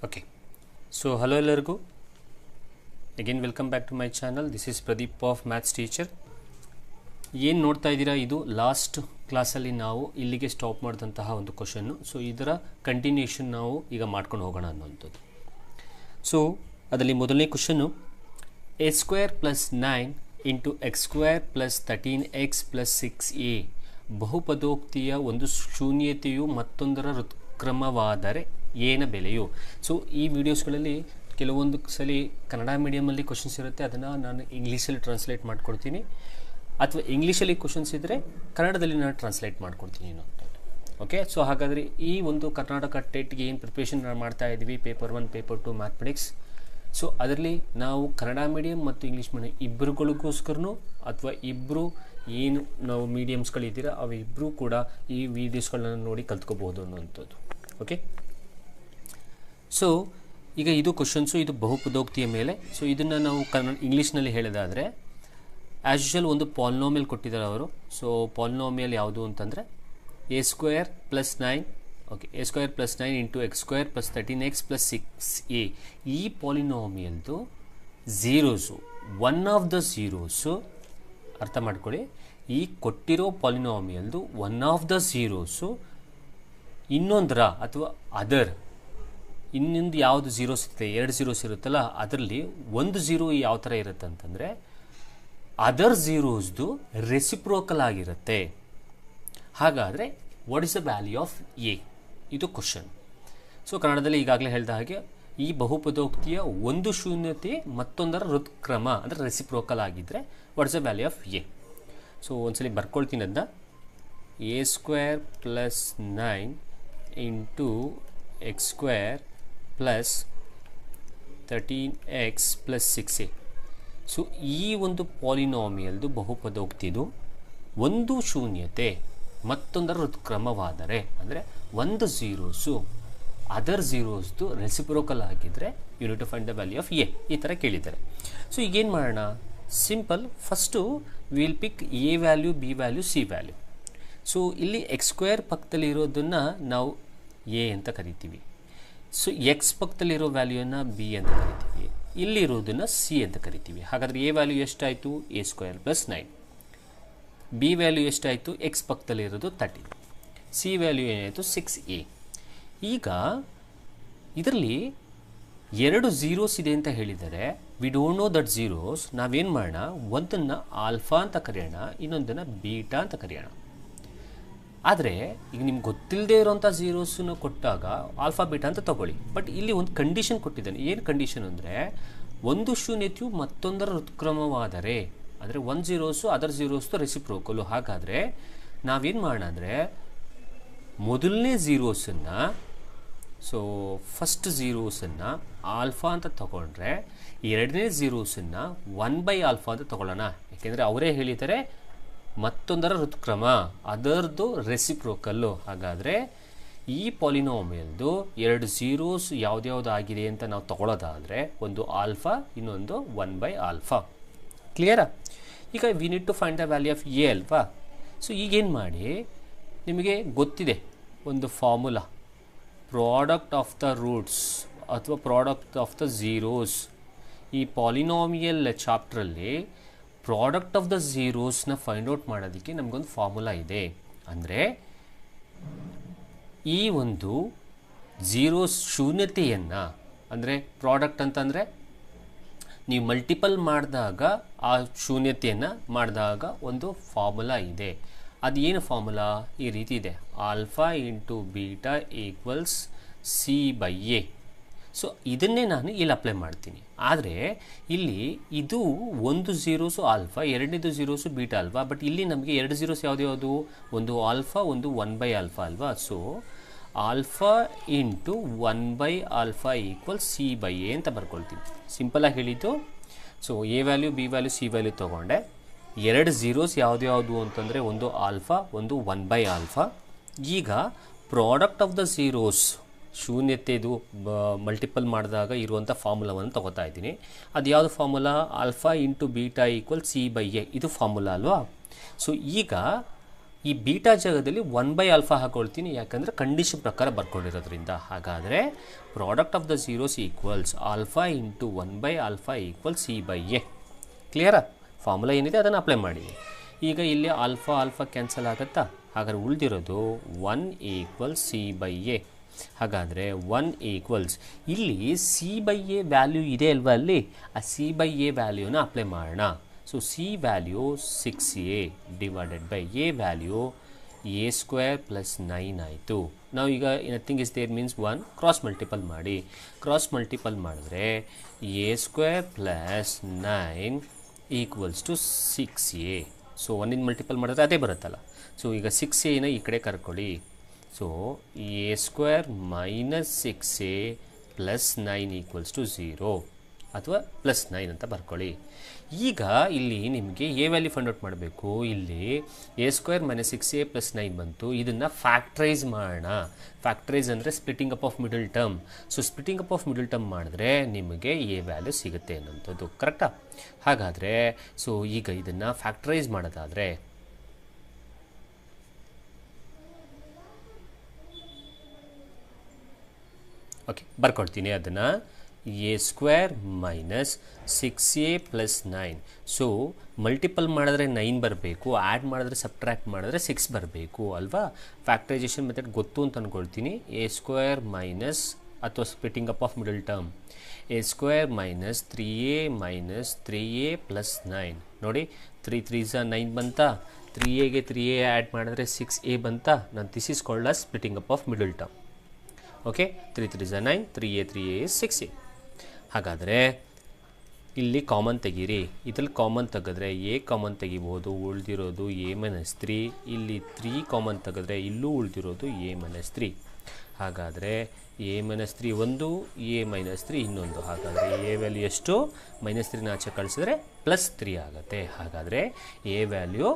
Okay, so hello ಎಲ್ಲರಿಗೂ. Again welcome back to my channel. This is Pradeep of Maths Teacher. ಏನು ನೋಡ್ತಾ ಇದ್ದೀರಾ, ಇದು ಲಾಸ್ಟ್ ಕ್ಲಾಸಲ್ಲಿ ನಾವು ಇಲ್ಲಿಗೆ ಸ್ಟಾಪ್ ಮಾಡಿದಂತಹ ಒಂದು ಕ್ವಶನ್ನು. ಸೊ ಇದರ ಕಂಟಿನ್ಯೂಷನ್ ನಾವು ಈಗ ಮಾಡ್ಕೊಂಡು ಹೋಗೋಣ ಅನ್ನೋಂಥದ್ದು. ಸೊ ಅದರಲ್ಲಿ ಮೊದಲನೇ question a square plus 9 into X square plus 13x plus 6a ಬಹುಪದೋಕ್ತಿಯ ಒಂದು ಶೂನ್ಯತೆಯು ಮತ್ತೊಂದರ ಋತ್ಕ್ರಮವಾದರೆ ಏನ ಬೆಲೆಯು. ಸೊ ಈ ವಿಡಿಯೋಸ್ಗಳಲ್ಲಿ ಕೆಲವೊಂದು ಸಲ ಕನ್ನಡ ಮೀಡಿಯಮಲ್ಲಿ ಕ್ವಶನ್ಸ್ ಇರುತ್ತೆ, ಅದನ್ನು ನಾನು ಇಂಗ್ಲೀಷಲ್ಲಿ ಟ್ರಾನ್ಸ್ಲೇಟ್ ಮಾಡ್ಕೊಡ್ತೀನಿ, ಅಥವಾ ಇಂಗ್ಲೀಷಲ್ಲಿ ಕ್ವಶನ್ಸ್ ಇದ್ದರೆ ಕನ್ನಡದಲ್ಲಿ ನಾನು ಟ್ರಾನ್ಸ್ಲೇಟ್ ಮಾಡ್ಕೊಡ್ತೀನಿ ಅನ್ನೋಂಥದ್ದು. ಓಕೆ, ಸೊ ಹಾಗಾದರೆ ಈ ಒಂದು ಕರ್ನಾಟಕ ಟೆಟ್ಗೆ ಏನು ಪ್ರಿಪ್ರೇಷನ್ ಮಾಡ್ತಾ ಇದ್ದೀವಿ, ಪೇಪರ್ 1 ಪೇಪರ್ 2 ಮ್ಯಾಥಮೆಟಿಕ್ಸ್. ಸೊ ಅದರಲ್ಲಿ ನಾವು ಕನ್ನಡ ಮೀಡಿಯಮ್ ಮತ್ತು ಇಂಗ್ಲೀಷ್ ಮೀಡಿಯಮ್ ಇಬ್ಬರುಗಳಿಗೋಸ್ಕರನೂ ಅಥವಾ ಇಬ್ಬರು ಏನು ನಾವು ಮೀಡಿಯಮ್ಸ್ಗಳಿದ್ದೀರಾ ಅವಿಬ್ಬರೂ ಕೂಡ ಈ ವಿಡಿಯೋಸ್ಗಳನ್ನ ನೋಡಿ ಕಲ್ತ್ಕೋಬಹುದು ಅನ್ನೋಂಥದ್ದು. ಓಕೆ, ಸೊ ಈಗ ಇದು ಕ್ವಶನ್ಸು, ಇದು ಬಹುಪದೋಕ್ತಿಯ ಮೇಲೆ. ಸೊ ಇದನ್ನು ನಾವು ಇಂಗ್ಲೀಷ್ನಲ್ಲಿ ಹೇಳೋದಾದರೆ ಆ್ಯಸ್ ಯೂಶುವಲ್ ಒಂದು ಪಾಲಿನೋಮಿಯಲ್ ಕೊಟ್ಟಿದ್ದಾರೆ ಅವರು. ಸೊ ಪಾಲಿನೋಮಿಯಲ್ ಯಾವುದು ಅಂತಂದರೆ a square plus 9, okay, a square plus 9 into X square plus 13x plus 6a. ಈ ಪಾಲಿನೋಮಿಯಲ್ದು ಝೀರೋಸು, ಒನ್ ಆಫ್ ದ ಝೀರೋಸು, ಅರ್ಥ ಮಾಡ್ಕೊಳ್ಳಿ, ಈ ಕೊಟ್ಟಿರೋ ಪಾಲಿನೋಮಿಯಲ್ದು ಒನ್ ಆಫ್ ದ ಝೀರೋಸು ಇನ್ನೊಂದರ ಅಥವಾ ಅದರ್, ಇನ್ನೊಂದು ಯಾವುದು ಝೀರೋಸ್ ಇರುತ್ತೆ, 2 ಝೀರೋಸ್ ಇರುತ್ತಲ್ಲ, ಅದರಲ್ಲಿ ಒಂದು ಝೀರೋ ಯಾವ ಥರ ಇರುತ್ತೆ ಅಂತಂದರೆ ಅದರ್ ಝೀರೋಸ್ದು ರೆಸಿಪ್ರೋಕಲ್ ಆಗಿರುತ್ತೆ. ಹಾಗಾದರೆ what is the value of A? ಇದು ಕ್ವಶನ್. ಸೊ ಕನ್ನಡದಲ್ಲಿ ಈಗಾಗಲೇ ಹೇಳಿದ ಹಾಗೆ ಈ ಬಹುಪದೋಕ್ತಿಯ ಒಂದು ಶೂನ್ಯತೆ ಮತ್ತೊಂದರ ಋತ್ಕ್ರಮ ಅಂದರೆ ರೆಸಿಪ್ರೋಕಲ್ ಆಗಿದ್ದರೆ what is the value of A? So ಒಂದ್ಸಲಿ ಬರ್ಕೊಳ್ತೀನಿ ಅದನ್ನ. a square plus 9 into X square plus 13x plus 6a. So ಈ ಒಂದು ಪಾಲಿನೋಮಿಯಲ್ದು ಬಹುಪದೋಕ್ತಿದು ಒಂದು ಶೂನ್ಯತೆ ಮತ್ತೊಂದರ ಋತ್ಕ್ರಮವಾದರೆ, ಅಂದರೆ ಒಂದು ಝೀರೋಸು ಅದರ್ ಝೀರೋಸ್ದು ರೆಸಿಪ್ರೋಕಲ್ ಆಗಿದ್ದರೆ unit to find the value of a, ಈ ಥರ ಕೇಳಿದ್ದಾರೆ. ಸೊ ಈಗೇನು ಮಾಡೋಣ, simple, first will pick a value, b value, c value. So ಇಲ್ಲಿ ಎಕ್ಸ್ ಸ್ಕ್ವೇರ್ ಪಕ್ಕದಲ್ಲಿರೋದನ್ನು ನಾವು ಎ ಅಂತ ಕರಿತೀವಿ. ಸೊ ಎಕ್ಸ್ ಪಕ್ಕದಲ್ಲಿರೋ ವ್ಯಾಲ್ಯೂನ ಬಿ ಅಂತ ಕರಿತೀವಿ, ಇಲ್ಲಿರೋದನ್ನು ಸಿ ಅಂತ ಕರಿತೀವಿ. ಹಾಗಾದರೆ ಎ ವ್ಯಾಲ್ಯೂ ಎಷ್ಟಾಯಿತು, a square plus 9. B value ಎಷ್ಟಾಯಿತು, ಎಕ್ಸ್ ಪಕ್ಕದಲ್ಲಿರೋದು 13. ಸಿ ವ್ಯಾಲ್ಯೂ ಏನಾಯಿತು, 6a. ಈಗ ಇದರಲ್ಲಿ 2 ಝೀರೋಸ್ ಇದೆ ಅಂತ ಹೇಳಿದರೆ we don't know that zeros. ನಾವೇನು ಮಾಡೋಣ, ಒಂದನ್ನು ಆಲ್ಫಾ ಅಂತ ಕರೆಯೋಣ, ಇನ್ನೊಂದನ್ನು ಬೀಟಾ ಅಂತ ಕರೆಯೋಣ. ಆದರೆ ಈಗ ನಿಮ್ಗೆ ಗೊತ್ತಿಲ್ಲದೆ ಇರೋಂಥ ಝೀರೋಸನ್ನು ಕೊಟ್ಟಾಗ ಆಲ್ಫಾ ಬೀಟಾ ಅಂತ ತಗೊಳ್ಳಿ. ಬಟ್ ಇಲ್ಲಿ ಒಂದು ಕಂಡೀಷನ್ ಕೊಟ್ಟಿದ್ದಾನೆ. ಏನು ಕಂಡೀಷನ್ ಅಂದರೆ ಒಂದು ಶೂನ್ಯತೆಯು ಮತ್ತೊಂದರ ಋತ್ಕ್ರಮವಾದರೆ, ಅಂದರೆ ಒಂದು ಝೀರೋಸು ಅದರ್ ಝೀರೋಸ್ದು ರೆಸಿಪ್ರೋಕಲು. ಹಾಗಾದರೆ ನಾವೇನು ಮಾಡೋಣ ಅಂದರೆ ಮೊದಲನೇ ಝೀರೋಸನ್ನು, ಸೊ ಫಸ್ಟ್ ಝೀರೋಸನ್ನು ಆಲ್ಫಾ ಅಂತ ತಗೊಂಡ್ರೆ ಎರಡನೇ ಝೀರೋಸನ್ನು 1/α ಅಂತ ತಗೊಳ್ಳೋಣ. ಯಾಕೆಂದರೆ ಅವರೇ ಹೇಳಿದ್ದಾರೆ ಮತ್ತೊಂದರ ಋತ್ಕ್ರಮ, ಅದರದ್ದು ರೆಸಿಪ್ರೋಕಲ್ಲು. ಹಾಗಾದರೆ ಈ ಪಾಲಿನೋಮಿಯಲ್ದು 2 ಝೀರೋಸ್ ಯಾವ್ದ್ಯಾವ್ದು ಆಗಿದೆ ಅಂತ ನಾವು ತಗೊಳ್ಳೋದಾದರೆ ಒಂದು ಆಲ್ಫಾ, ಇನ್ನೊಂದು 1/α. ಕ್ಲಿಯರಾ? ಈಗ we need to find the value of A ಅಲ್ವಾ. ಸೊ ಈಗೇನು ಮಾಡಿ, ನಿಮಗೆ ಗೊತ್ತಿದೆ ಒಂದು formula, product of the roots ಅಥವಾ ಪ್ರಾಡಕ್ಟ್ ಆಫ್ ದ ಝೀರೋಸ್. ಈ ಪಾಲಿನೋಮಿಯಲ್ ಚಾಪ್ಟ್ರಲ್ಲಿ ಪ್ರಾಡಕ್ಟ್ ಆಫ್ ದ ಝೀರೋಸ್ನ ಫೈಂಡ್ ಔಟ್ ಮಾಡೋದಕ್ಕೆ ನಮಗೊಂದು ಫಾರ್ಮುಲಾ ಇದೆ. ಅಂದರೆ ಈ ಒಂದು ಝೀರೋಸ್ ಶೂನ್ಯತೆಯನ್ನು, ಅಂದರೆ ಪ್ರಾಡಕ್ಟ್ ಅಂತಂದರೆ ನೀವು ಮಲ್ಟಿಪಲ್ ಮಾಡಿದಾಗ ಆ ಶೂನ್ಯತೆಯನ್ನು ಮಾಡಿದಾಗ ಒಂದು ಫಾರ್ಮುಲಾ ಇದೆ. ಅದು ಏನು ಫಾರ್ಮುಲಾ? ಈ ರೀತಿ ಇದೆ, alpha into beta equals c/a. So ಇದನ್ನೇ ನಾನು ಇಲ್ಲಿ ಅಪ್ಲೈ ಮಾಡ್ತೀನಿ. ಆದರೆ ಇಲ್ಲಿ ಇದು ಒಂದು ಝೀರೋಸು ಆಲ್ಫಾ, ಎರಡನೇದು ಝೀರೋಸು ಬೀಟಾ ಅಲ್ವಾ. ಬಟ್ ಇಲ್ಲಿ ನಮಗೆ 2 ಝೀರೋಸ್ ಯಾವುದು, ಒಂದು ಆಲ್ಫಾ, ಒಂದು 1/α ಅಲ್ವಾ. So alpha into 1/α equal c/a ಅಂತ ಬರ್ಕೊಳ್ತೀನಿ. ಸಿಂಪಲಾಗಿ ಹೇಳಿದ್ದು. So A value, b value, c value ತೊಗೊಂಡೆ. 2 ಝೀರೋಸ್ ಯಾವುದು ಅಂತಂದರೆ ಒಂದು ಆಲ್ಫಾ, ಒಂದು 1/α. ಈಗ ಪ್ರಾಡಕ್ಟ್ ಆಫ್ ದ ಝೀರೋಸ್ ಶೂನ್ಯತೆದು ಮಲ್ಟಿಪಲ್ ಮಾಡಿದಾಗ ಇರುವಂಥ ಫಾರ್ಮುಲಾವನ್ನು ತೊಗೋತಾ ಇದ್ದೀನಿ. ಅದು ಯಾವುದು formula? Alpha into beta equal c/a. ಇದು ಫಾರ್ಮುಲಾ ಅಲ್ವಾ. ಸೊ ಈಗ ಈ ಬೀಟಾ ಜಾಗದಲ್ಲಿ 1/α ಹಾಕೊಳ್ತೀನಿ, ಯಾಕಂದರೆ ಕಂಡೀಷನ್ ಪ್ರಕಾರ ಬರ್ಕೊಂಡಿರೋದ್ರಿಂದ. ಹಾಗಾದರೆ product of the zeros equals alpha into 1/α equals C/A. ಕ್ಲಿಯರಾ? ಫಾರ್ಮುಲಾ ಏನಿದೆ ಅದನ್ನು ಅಪ್ಲೈ ಮಾಡಿ. ಈಗ ಇಲ್ಲಿ ಆಲ್ಫಾ ಕ್ಯಾನ್ಸಲ್ ಆಗುತ್ತಾ? ಹಾಗಾದ್ರೆ ಉಳಿದಿರೋದು 1 ಈಕ್ವಲ್ಸ್ C/A. ಹಾಗಾದರೆ 1 ಈಕ್ವಲ್ಸ್ ಇಲ್ಲಿ C/A ವ್ಯಾಲ್ಯೂ ಇದೆ ಅಲ್ವಾ, ಅಲ್ಲಿ ಆ C/A ವ್ಯಾಲ್ಯೂನ ಅಪ್ಲೈ ಮಾಡೋಣ. So C value 6A divided by A value A² plus 9 ಆಯಿತು. ನಾವು ಈಗ nothing is there means 1 cross multiple ಮಾಡಿ. ಕ್ರಾಸ್ ಮಲ್ಟಿಪಲ್ ಮಾಡಿದ್ರೆ A² plus 9 equals to 6A. So 1 multiple ಮಾಡಿದ್ರೆ ಅದೇ ಬರುತ್ತಲ್ಲ. ಸೊ ಈಗ 6Aನ ಈ ಕಡೆ ಕರ್ಕೊಳ್ಳಿ. So A² minus 6A plus 9 equals to 0 ಅಥವಾ ಪ್ಲಸ್ 9 ಅಂತ ಬರ್ಕೊಳ್ಳಿ. ಈಗ ಇಲ್ಲಿ ನಿಮಗೆ ಎ ವ್ಯಾಲ್ಯೂ ಫೈಂಡ್ ಔಟ್ ಮಾಡಬೇಕು. ಇಲ್ಲಿ A² ಮೈನಸ್ 6A ಪ್ಲಸ್ 9 ಬಂತು. ಇದನ್ನು ಫ್ಯಾಕ್ಟ್ರೈಸ್ ಮಾಡೋಣ. ಫ್ಯಾಕ್ಟ್ರೈಸ್ ಅಂದರೆ splitting up of middle term. So splitting up of middle term ಮಾಡಿದ್ರೆ ನಿಮಗೆ ಎ ವ್ಯಾಲ್ಯೂ ಸಿಗುತ್ತೆ ಅನ್ನೋಂಥದ್ದು. ಕರೆಕ್ಟಾ? ಹಾಗಾದರೆ ಸೊ ಈಗ ಇದನ್ನು ಫ್ಯಾಕ್ಟ್ರೈಸ್ ಮಾಡೋದಾದರೆ ಓಕೆ ಬರ್ಕೊಳ್ತೀನಿ ಅದನ್ನು. A² minus 6A plus 9. So multiple ಮಾಡಿದ್ರೆ 9 ಬರಬೇಕು, ಆ್ಯಡ್ ಮಾಡಿದ್ರೆ ಸಬ್ಟ್ರ್ಯಾಕ್ಟ್ ಮಾಡಿದ್ರೆ 6 ಬರಬೇಕು ಅಲ್ವಾ? ಫ್ಯಾಕ್ಟ್ರೈಸೇಷನ್ ಮೆಥಡ್ ಗೊತ್ತು ಅಂತ ಅಂದ್ಕೊಳ್ತೀನಿ. A² ಮೈನಸ್ ಅಥವಾ splitting up of middle term A² minus 3A minus 3A plus 9. ನೋಡಿ 3 3s 9 ಬಂತಾ? 3Aಗೆ 3A ಆ್ಯಡ್ ಮಾಡಿದ್ರೆ 6A ಬಂತಾ? ನಾನು this is called as splitting up of middle term. Okay, 3 3s 9, 3A is 6A. ಹಾಗಾದರೆ ಇಲ್ಲಿ common ತೆಗೀರಿ. ಇದರಲ್ಲಿ ಕಾಮನ್ ತೆಗೆದ್ರೆ ಎ ಕಾಮನ್ ತೆಗಿಬೋದು, ಉಳಿದಿರೋದು A ಮೈನಸ್ 3. ಇಲ್ಲಿ 3 ಕಾಮನ್ ತೆಗೆದ್ರೆ ಇಲ್ಲೂ ಉಳಿದಿರೋದು A ಮೈನಸ್ 3. ಹಾಗಾದರೆ A ಮೈನಸ್ 3 ಒಂದು, A ಮೈನಸ್ 3 ಇನ್ನೊಂದು. ಹಾಗಾದರೆ ಎ ವ್ಯಾಲ್ಯೂ ಎಷ್ಟು? ಮೈನಸ್ 3ನ ಆಚೆ ಕಳಿಸಿದ್ರೆ ಪ್ಲಸ್ 3 ಆಗುತ್ತೆ. ಹಾಗಾದರೆ A value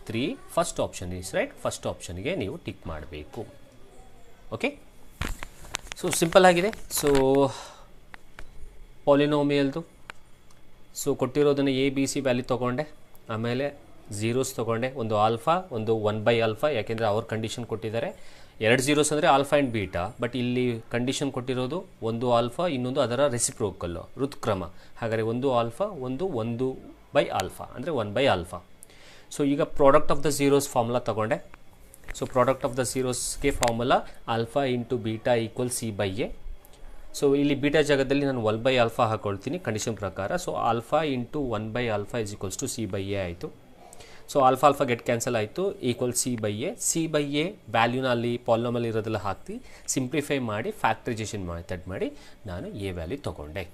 3 first option is right. First ಆಪ್ಷನ್ಗೆ ನೀವು ಟಿಕ್ ಮಾಡಬೇಕು. ಓಕೆ, ಸೊ ಸಿಂಪಲ್ ಆಗಿದೆ. ಸೊ ಪಾಲಿನೋಮಿಯಲ್ದು ಸೊ ಕೊಟ್ಟಿರೋದನ್ನು A B C ವ್ಯಾಲ್ಯೂ ತೊಗೊಂಡೆ, ಆಮೇಲೆ ಝೀರೋಸ್ ತೊಗೊಂಡೆ, ಒಂದು ಆಲ್ಫಾ ಒಂದು 1/α, ಯಾಕೆಂದರೆ ಅವ್ರ ಕಂಡೀಷನ್ ಕೊಟ್ಟಿದ್ದಾರೆ. 2 ಝೀರೋಸ್ ಅಂದರೆ ಆಲ್ಫಾ ಆ್ಯಂಡ್ ಬೀಟಾ. ಬಟ್ ಇಲ್ಲಿ ಕಂಡೀಷನ್ ಕೊಟ್ಟಿರೋದು ಒಂದು ಆಲ್ಫಾ, ಇನ್ನೊಂದು ಅದರ ರೆಸಿಪ್ರೋಕಲ್ಲು ಋತ್ಕ್ರಮ. ಹಾಗಾದರೆ ಒಂದು ಆಲ್ಫಾ, ಒಂದು 1/α ಅಂದರೆ 1/α. ಸೊ ಈಗ product of the zeros formula ತೊಗೊಂಡೆ. ಸೊ ಪ್ರಾಡಕ್ಟ್ ಆಫ್ ದ ಝೀರೋಸ್ಗೆ formula alpha into beta equal C/A. So ಇಲ್ಲಿ ಬೀಟಾ ಜಾಗದಲ್ಲಿ ನಾನು 1/α ಹಾಕೊಳ್ತೀನಿ ಕಂಡೀಷನ್ ಪ್ರಕಾರ. So alpha into 1/α is equals to C/A ಆಯಿತು. ಸೊ ಆಲ್ಫಾ ಗೆಟ್ ಕ್ಯಾನ್ಸಲ್ ಆಯಿತು, ಈಕ್ವಲ್ C/A. C/A ವ್ಯಾಲ್ಯೂನ ಅಲ್ಲಿ ಪಾಲಿನಾಮಿಯಲ್ ಇರೋದೆಲ್ಲ ಹಾಕಿ ಸಿಂಪ್ಲಿಫೈ ಮಾಡಿ ಫ್ಯಾಕ್ಟ್ರೈಸೇಷನ್ ಮೆಥಡ್ ಮಾಡಿ ನಾನು ಎ ವ್ಯಾಲ್ಯೂ ತೊಗೊಂಡೆ.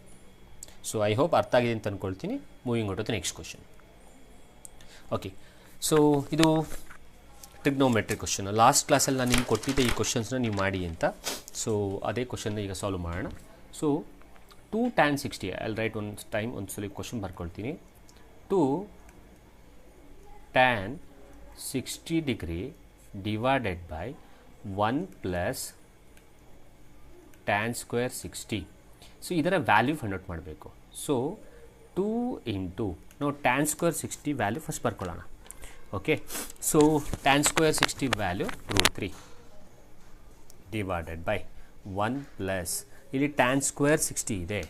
ಸೊ ಐ ಹೋಪ್ ಅರ್ಥ ಆಗಿದೆ ಅಂತ ಅಂದ್ಕೊಳ್ತೀನಿ. Moving out to next question. Okay, so ಇದು ಟ್ರಿಗ್ನೋಮೆಟ್ರಿ ಕ್ವಶನ್. ಲಾಸ್ಟ್ ಕ್ಲಾಸಲ್ಲಿ ನಾನು ನಿಮ್ಗೆ ಕೊಟ್ಟಿದ್ದೆ ಈ ಕ್ವಶನ್ಸ್ನ ನೀವು ಮಾಡಿ ಅಂತ. ಸೊ ಅದೇ ಕ್ವಶನ್ನ ಈಗ ಸಾಲ್ವ್ ಮಾಡೋಣ. ಸೊ 2 tan 60, ಐ ರೈಟ್ ಒಂದು ಟೈಮ್ ಒಂದು ಸಲ ಕ್ವಶನ್ ಬರ್ಕೊಳ್ತೀನಿ. 2 tan 60 degree divided by 1 plus tan square 60. So ಇದರ ವ್ಯಾಲ್ಯೂ ಫೈಂಡ್ ಔಟ್ ಮಾಡಬೇಕು. ಸೊ 2 ಇಂಟು ನಾವು tan ಸ್ಕ್ವೇರ್ 60 ವ್ಯಾಲ್ಯೂ ಫಸ್ಟ್ ಬರ್ಕೊಳ್ಳೋಣ. Okay, so tan square 60 value √3 divided by 1 plus ಇಲ್ಲಿ tan square 60 ಇದೆ.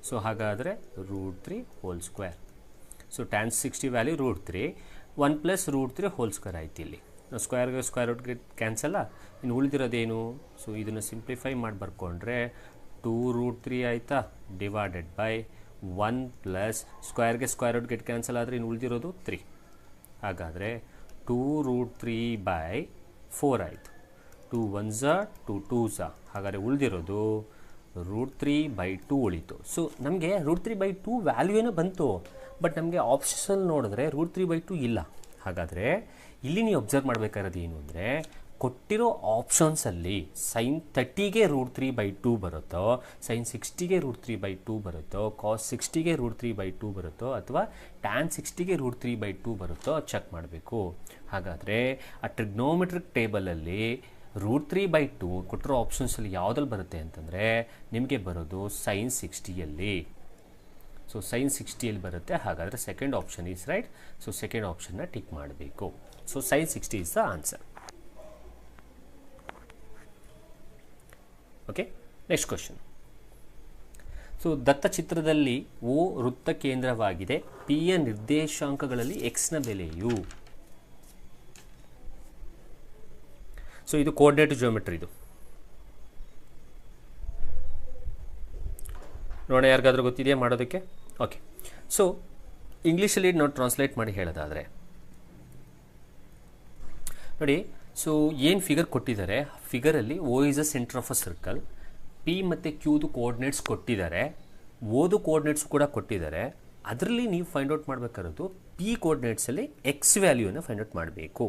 ಸೊ ಹಾಗಾದರೆ √3 whole square. So tan 60 value √3, 1 plus √3 whole square ಆಯ್ತು. ಇಲ್ಲಿ ನಾವು ಸ್ಕ್ವೇರ್ಗೆ ಸ್ಕ್ವೇರ್ ರೂಟ್ಗೆ ಕ್ಯಾನ್ಸಲ್ಲ, ಇನ್ನು ಉಳಿದಿರೋದೇನು? ಸೊ ಇದನ್ನು ಸಿಂಪ್ಲಿಫೈ ಮಾಡಿ ಬರ್ಕೊಂಡ್ರೆ 2√3 ಆಯಿತಾ, ಡಿವೈಡೆಡ್ ಬೈ 1 ಪ್ಲಸ್ ಸ್ಕ್ವೇರ್ಗೆ ಸ್ಕ್ವೇರ್ ರೂಟ್ ಗೆಟ್ ಕ್ಯಾನ್ಸಲ್ ಆದರೆ ಇನ್ನು ಉಳಿದಿರೋದು 3. ಹಾಗಾದರೆ 2√3/4 ಆಯಿತು. 2 1s 2 2s. ಹಾಗಾದರೆ ಉಳಿದಿರೋದು √3/2 ಉಳಿತು. ಸೊ ನಮಗೆ √3/2 ವ್ಯಾಲ್ಯೂ ಏನೋ ಬಂತು, ಬಟ್ ನಮಗೆ ಆಪ್ಷನ್ಸಲ್ಲಿ ನೋಡಿದ್ರೆ √3/2 ಇಲ್ಲ. ಹಾಗಾದರೆ ಇಲ್ಲಿ ನೀವು ಅಬ್ಸರ್ವ್ ಮಾಡಬೇಕಾಗಿರೋದು ಏನು ಅಂದರೆ, ಕೊಟ್ಟಿರೋ ಆಪ್ಷನ್ಸಲ್ಲಿ sin 30ಗೆ √3/2 ಬರುತ್ತೋ, sin 60ಗೆ √3/2 ಬರುತ್ತೋ, cos 60ಗೆ √3/2 ಬರುತ್ತೋ, ಅಥವಾ tan 60ಗೆ √3/2 ಬರುತ್ತೋ ಚೆಕ್ ಮಾಡಬೇಕು. ಹಾಗಾದರೆ ಆ ಟ್ರಿಗ್ನೋಮೆಟ್ರಿಕ್ ಟೇಬಲಲ್ಲಿ √3/2 ಕೊಟ್ಟಿರೋ ಆಪ್ಷನ್ಸಲ್ಲಿ ಯಾವುದಲ್ಲಿ ಬರುತ್ತೆ ಅಂತಂದರೆ ನಿಮಗೆ ಬರೋದು sin 60ಯಲ್ಲಿ. ಸೊ sin 60 ಬರುತ್ತೆ. ಹಾಗಾದರೆ second option is right. So second ಆಪ್ಷನ್ನ ಟಿಕ್ ಮಾಡಬೇಕು. So sin 60 is the answer. Okay, next question. So ದತ್ತಚಿತ್ರದಲ್ಲಿ ಓ ವೃತ್ತ ಕೇಂದ್ರವಾಗಿದೆ, ಪಿ ಯ ನಿರ್ದೇಶಾಂಕಗಳಲ್ಲಿ ಎಕ್ಸ್ನ ಬೆಲೆಯು. ಸೊ ಇದು ಕೋಆರ್ಡಿನೇಟ್ ಜಿಯೋಮೆಟ್ರಿ. ಇದು ನೋಡೋಣ, ಯಾರಿಗಾದ್ರೂ ಗೊತ್ತಿದೆಯಾ ಮಾಡೋದಕ್ಕೆ? ಓಕೆ, ಸೊ ಇಂಗ್ಲೀಷಲ್ಲಿ ನಾವು ಟ್ರಾನ್ಸ್ಲೇಟ್ ಮಾಡಿ ಹೇಳೋದಾದರೆ ನೋಡಿ, ಸೊ ಏನು ಫಿಗರ್ ಕೊಟ್ಟಿದ್ದಾರೆ, ಫಿಗರಲ್ಲಿ O is a centre of a circle, P ಮತ್ತು ಕ್ಯೂದು ಕೋಆರ್ಡಿನೇಟ್ಸ್ ಕೊಟ್ಟಿದ್ದಾರೆ, ಓದು ಕೋಆರ್ಡಿನೇಟ್ಸ್ ಕೂಡ ಕೊಟ್ಟಿದ್ದಾರೆ. ಅದರಲ್ಲಿ ನೀವು ಫೈಂಡ್ ಔಟ್ ಮಾಡಬೇಕಾಗಿರೋದು ಪಿ ಕೋಆರ್ಡಿನೇಟ್ಸಲ್ಲಿ ಎಕ್ಸ್ ವ್ಯಾಲ್ಯೂನ ಫೈಂಡ್ ಔಟ್ ಮಾಡಬೇಕು.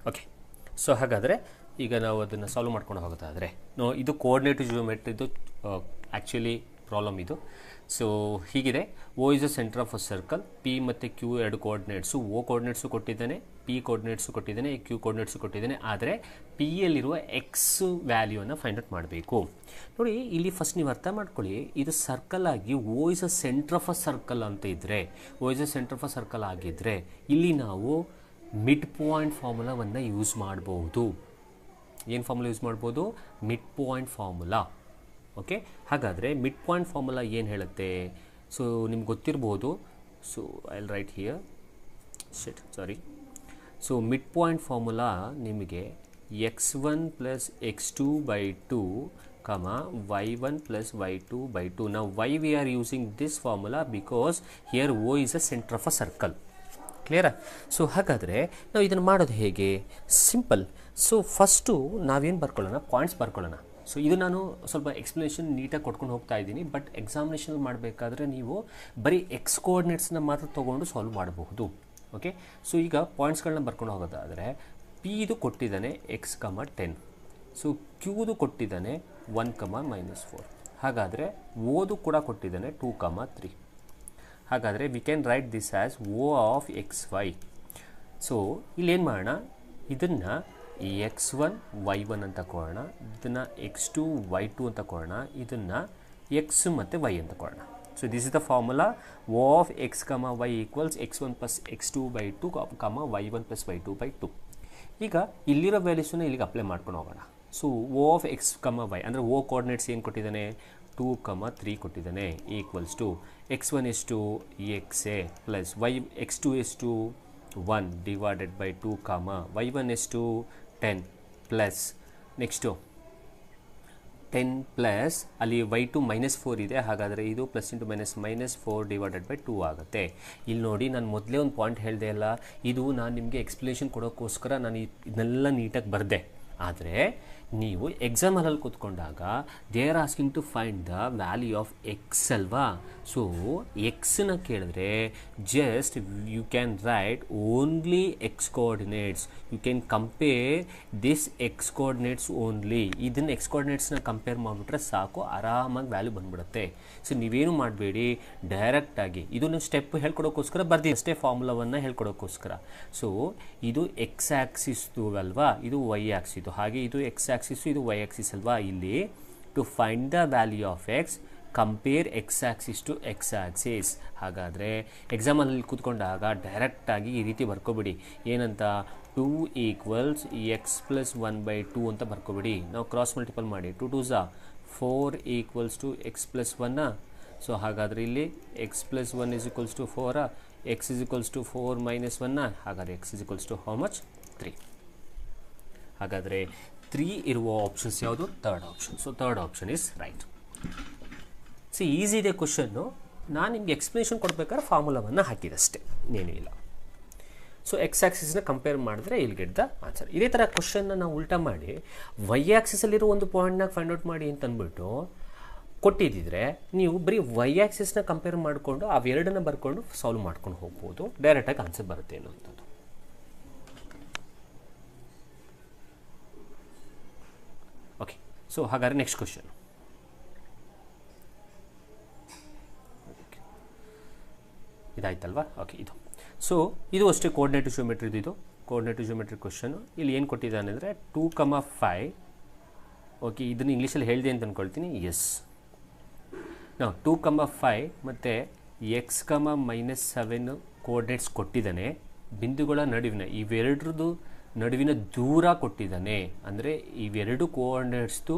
ಓಕೆ, ಸೊ ಹಾಗಾದರೆ ಈಗ ನಾವು ಅದನ್ನು ಸಾಲ್ವ್ ಮಾಡ್ಕೊಂಡು ಹೋಗೋದಾದರೆ ಇದು ಕೋಆರ್ಡಿನೇಟ್ ಜಿಯೋಮೆಟ್ರಿದು ಆ್ಯಕ್ಚುಲಿ ಪ್ರಾಬ್ಲಮ್ ಇದು. ಸೊ ಹೀಗಿದೆ, O is a centre of a circle, P ಮತ್ತು ಕ್ಯೂ ಎರಡು ಕೋಆರ್ಡಿನೇಟ್ಸು, ಓ ಕೋಆರ್ಡಿನೇಟ್ಸು ಕೊಟ್ಟಿದ್ದಾನೆ, ಪಿ ಕೋಆರ್ಡಿನೇಟ್ಸು ಕೊಟ್ಟಿದ್ದಾನೆ, ಕ್ಯೂ ಕೋಆರ್ಡಿನೇಟ್ಸು ಕೊಟ್ಟಿದ್ದಾನೆ. ಆದರೆ ಪಿ ಯಲ್ಲಿರುವ ಎಕ್ಸ್ ವ್ಯಾಲ್ಯೂನ ಫೈಂಡ್ ಔಟ್ ಮಾಡಬೇಕು. ನೋಡಿ, ಇಲ್ಲಿ ಫಸ್ಟ್ ನೀವು ಅರ್ಥ ಮಾಡ್ಕೊಳ್ಳಿ, ಇದು ಸರ್ಕಲ್ ಆಗಿ O is a centre of a circle ಅಂತ ಇದ್ದರೆ, O is a centre of a circle ಆಗಿದ್ದರೆ ಇಲ್ಲಿ ನಾವು ಮಿಡ್ ಪಾಯಿಂಟ್ ಫಾರ್ಮುಲಾವನ್ನು ಯೂಸ್ ಮಾಡ್ಬೋದು. ಏನು ಫಾರ್ಮುಲಾ ಯೂಸ್ ಮಾಡ್ಬೋದು? Mid point formula. ಓಕೆ, ಹಾಗಾದರೆ ಮಿಡ್ ಪಾಯಿಂಟ್ ಫಾರ್ಮುಲಾ ಏನು ಹೇಳುತ್ತೆ? ಸೊ ನಿಮ್ಗೆ ಗೊತ್ತಿರ್ಬೋದು. So I will write here, so mid point formula ನಿಮಗೆ x1 plus x2 by 2 y1 plus y2 by 2. ನಾವು why we are using this formula because here O is a centre of a circle. ಕ್ಲಿಯರಾ? So ಹಾಗಾದರೆ ನಾವು ಇದನ್ನು ಮಾಡೋದು ಹೇಗೆ? Simple. So first ನಾವೇನು ಬರ್ಕೊಳ್ಳೋಣ, points ಬರ್ಕೊಳ್ಳೋಣ. So ಇದು ನಾನು ಸ್ವಲ್ಪ ಎಕ್ಸ್ಪ್ಲನೇಷನ್ ನೀಟಾಗಿ ಕೊಟ್ಕೊಂಡು ಹೋಗ್ತಾ ಇದ್ದೀನಿ, ಬಟ್ ಎಕ್ಸಾಮಿನೇಷನ್ ಮಾಡಬೇಕಾದ್ರೆ ನೀವು ಬರೀ ಎಕ್ಸ್ ಕೋಆರ್ಡಿನೇಟ್ಸ್ನ ಮಾತ್ರ ತೊಗೊಂಡು ಸಾಲ್ವ್ ಮಾಡಬಹುದು. ಓಕೆ, ಸೊ ಈಗ ಪಾಯಿಂಟ್ಸ್ಗಳನ್ನ ಬರ್ಕೊಂಡು ಹೋಗೋದಾದರೆ ಪಿ ಇದು ಕೊಟ್ಟಿದ್ದಾನೆ ಎಕ್ಸ್ ಕಮ 10, ಸೊ ಕ್ಯೂದು ಕೊಟ್ಟಿದ್ದಾನೆ 1 ಕಮ -4. ಹಾಗಾದರೆ ಓದು ಕೂಡ ಕೊಟ್ಟಿದ್ದಾನೆ 2 ಕಮ 3. ಹಾಗಾದರೆ we can write this as O of XY. So ಇಲ್ಲೇನು ಮಾಡೋಣ, ಇದನ್ನು x1 y1 ಅಂತ ಕೊಡೋಣ, ಇದನ್ನು x2 y2 ಅಂತ ಕೊಡೋಣ, ಇದನ್ನು x ಮತ್ತು y ಅಂತ ಕೊಡೋಣ. So this is the formula O of x, y equals x1 plus x2 by 2 y1 plus y2 by 2. ಈಗ ಇಲ್ಲಿರೋ ವ್ಯಾಲ್ಯೂಸನ್ನು ಇಲ್ಲಿಗೆ ಅಪ್ಲೈ ಮಾಡ್ಕೊಂಡು ಹೋಗೋಣ. So O of x, y ಅಂದರೆ ಓ ಕೋಆರ್ಡಿನೇಟ್ಸ್ ಏನು ಕೊಟ್ಟಿದ್ದಾನೆ, 2 ಕಮ 3 ಕೊಟ್ಟಿದ್ದಾನೆ, ಈಕ್ವಲ್ಸ್ ಟು x1 ಎಷ್ಟು xa ಪ್ಲಸ್ x2 ಎಷ್ಟು 1 ಡಿವೈಡೆಡ್ ಬೈ 2 ಕಮ y1 ಎಷ್ಟು 10 ಪ್ಲಸ್ ನೆಕ್ಸ್ಟು 10 ಪ್ಲಸ್ ಅಲ್ಲಿ y2 -4 ಇದೆ. ಹಾಗಾದರೆ ಇದು ಪ್ಲಸ್ ಇಂಟು -4 ಡಿವೈಡೆಡ್ ಬೈ 2 ಆಗುತ್ತೆ. ಇಲ್ಲಿ ನೋಡಿ, ನಾನು ಮೊದಲೇ ಒಂದು ಪಾಯಿಂಟ್ ಹೇಳಿದೆ ಅಲ್ಲ, ಇದು ನಾನು ನಿಮಗೆ ಎಕ್ಸ್ಪ್ಲನೇಷನ್ ಕೊಡೋಕ್ಕೋಸ್ಕರ ನಾನು ಇದನ್ನೆಲ್ಲ ನೀಟಾಗಿ ಬರೆದೆ. ಆದರೆ ನೀವು ಎಕ್ಸಾಮಲ್ಲಿ ಕೂತ್ಕೊಂಡಾಗ they are asking to find the value of X ಅಲ್ವಾ. ಸೊ ಎಕ್ಸನ್ನ ಕೇಳಿದ್ರೆ just you can write only X coordinates. You can compare this X coordinates only. ಇದನ್ನು ಎಕ್ಸ್ ಕೋಆರ್ಡಿನೇಟ್ಸ್ನ ಕಂಪೇರ್ ಮಾಡಿಬಿಟ್ರೆ ಸಾಕು, ಆರಾಮಾಗಿ ವ್ಯಾಲ್ಯೂ ಬಂದ್ಬಿಡುತ್ತೆ. ಸೊ ನೀವೇನು ಮಾಡಬೇಡಿ, ಡೈರೆಕ್ಟಾಗಿ ಇದನ್ನು ಸ್ಟೆಪ್ ಹೇಳ್ಕೊಡೋಕ್ಕೋಸ್ಕರ ಬರ್ದಿ ಅಷ್ಟೇ, ಫಾರ್ಮುಲಾವನ್ನು ಹೇಳ್ಕೊಡೋಕ್ಕೋಸ್ಕರ. ಸೊ ಇದು ಎಕ್ಸ್ ಆ್ಯಕ್ಸಿಸ್ದು ಅಲ್ವಾ, ಇದು ವೈ ಆ್ಯಕ್ಸಿದು, ಹಾಗೆ ಇದು ಎಕ್ಸ್ ಆ್ಯಕ್ಸಿಸು, ಇದು ವೈ ಆ್ಯಕ್ಸಿಸ್ ಅಲ್ವಾ. ಇಲ್ಲಿ to find the value of x compare x axis to x axis. ಹಾಗಾದರೆ ಎಕ್ಸಾಮಲ್ಲಿ ಕೂತ್ಕೊಂಡಾಗ ಡೈರೆಕ್ಟಾಗಿ ಈ ರೀತಿ ಬರ್ಕೊಬಿಡಿ. ಏನಂತ, 2 ಈಕ್ವಲ್ಸ್ ಎಕ್ಸ್ ಪ್ಲಸ್ 1 ಬೈ 2 ಅಂತ ಬರ್ಕೊಬಿಡಿ. ನಾವು ಕ್ರಾಸ್ ಮಲ್ಟಿಪಲ್ ಮಾಡಿ 2 2 4 equals to x plus 1. So ಹಾಗಾದರೆ ಇಲ್ಲಿ x plus 1 is equals to 4, x is equals to 4 - 1. ಹಾಗಾದರೆ x is equals to how much 3. ಹಾಗಾದರೆ 3 ಇರುವ ಆಪ್ಷನ್ಸ್ ಯಾವುದು? Third option. So third option is right. See easy ಇದೆ question, ನಾನು ನಿಮಗೆ explanation ಕೊಡಬೇಕಾದ್ರೆ ಫಾರ್ಮುಲಾವನ್ನು ಹಾಕಿದಷ್ಟೇ, ಇನ್ನೇನೂ ಇಲ್ಲ. ಸೊ ಎಕ್ಸ್ ಆ್ಯಕ್ಸಿಸ್ನ ಕಂಪೇರ್ ಮಾಡಿದ್ರೆ ಇಲ್ಲಿ ಗೆಟ್ ದ ಆನ್ಸರ್. ಇದೇ ಥರ ಕ್ವಶನ್ನ ನಾವು ಉಲ್ಟಾ ಮಾಡಿ ವೈ ಆ್ಯಕ್ಸಿಸಲ್ಲಿರೋ ಒಂದು ಪಾಯಿಂಟ್ನಾಗ ಫೈಂಡ್ ಔಟ್ ಮಾಡಿ ಅಂತ ಅಂದ್ಬಿಟ್ಟು ಕೊಟ್ಟಿದ್ದಿದ್ರೆ ನೀವು ಬರೀ ವೈ ಆ್ಯಕ್ಸಿಸ್ನ ಕಂಪೇರ್ ಮಾಡಿಕೊಂಡು ಅವೆರಡನ್ನ ಬರ್ಕೊಂಡು ಸಾಲ್ವ್ ಮಾಡ್ಕೊಂಡು ಹೋಗ್ಬೋದು, ಡೈರೆಕ್ಟಾಗಿ ಆನ್ಸರ್ ಬರುತ್ತೆ ಅನ್ನೋಂಥದ್ದು. ಓಕೆ, ಸೊ ಹಾಗಾದ್ರೆ ನೆಕ್ಸ್ಟ್ ಕ್ವಶನ್. ಇದಾಯ್ತಲ್ವಾ? ಓಕೆ, ಇದು ಸೊ ಇದು ಅಷ್ಟೇ ಕೋಆರ್ಡಿನೇಟಿವ್ ಜಿಯೋಮೆಟ್ರಿದು. ಇದು ಕೋಆರ್ಡಿನೇಟಿವ್ ಜಿಯೋಮೆಟ್ರಿ ಕ್ವಶನು. ಇಲ್ಲಿ ಏನು ಕೊಟ್ಟಿದ್ದಾನೆ ಅಂದರೆ 2,5. ಓಕೆ, ಇದನ್ನು ಇಂಗ್ಲೀಷಲ್ಲಿ ಹೇಳಿದೆ ಅಂತ ಅಂದ್ಕೊಳ್ತೀನಿ. ಎಸ್, ನಾವು 2,5 ಮತ್ತು x,-7 ಕೋಆರ್ಡಿನೇಟ್ಸ್ ಕೊಟ್ಟಿದ್ದಾನೆ. ಬಿಂದುಗಳ ನಡುವಿನ ಇವೆರಡ್ರದ್ದು ನಡುವಿನ ದೂರ ಕೊಟ್ಟಿದ್ದಾನೆ. ಅಂದರೆ ಇವೆರಡು ಕೋಆರ್ಡಿನೇಟ್ಸ್ದು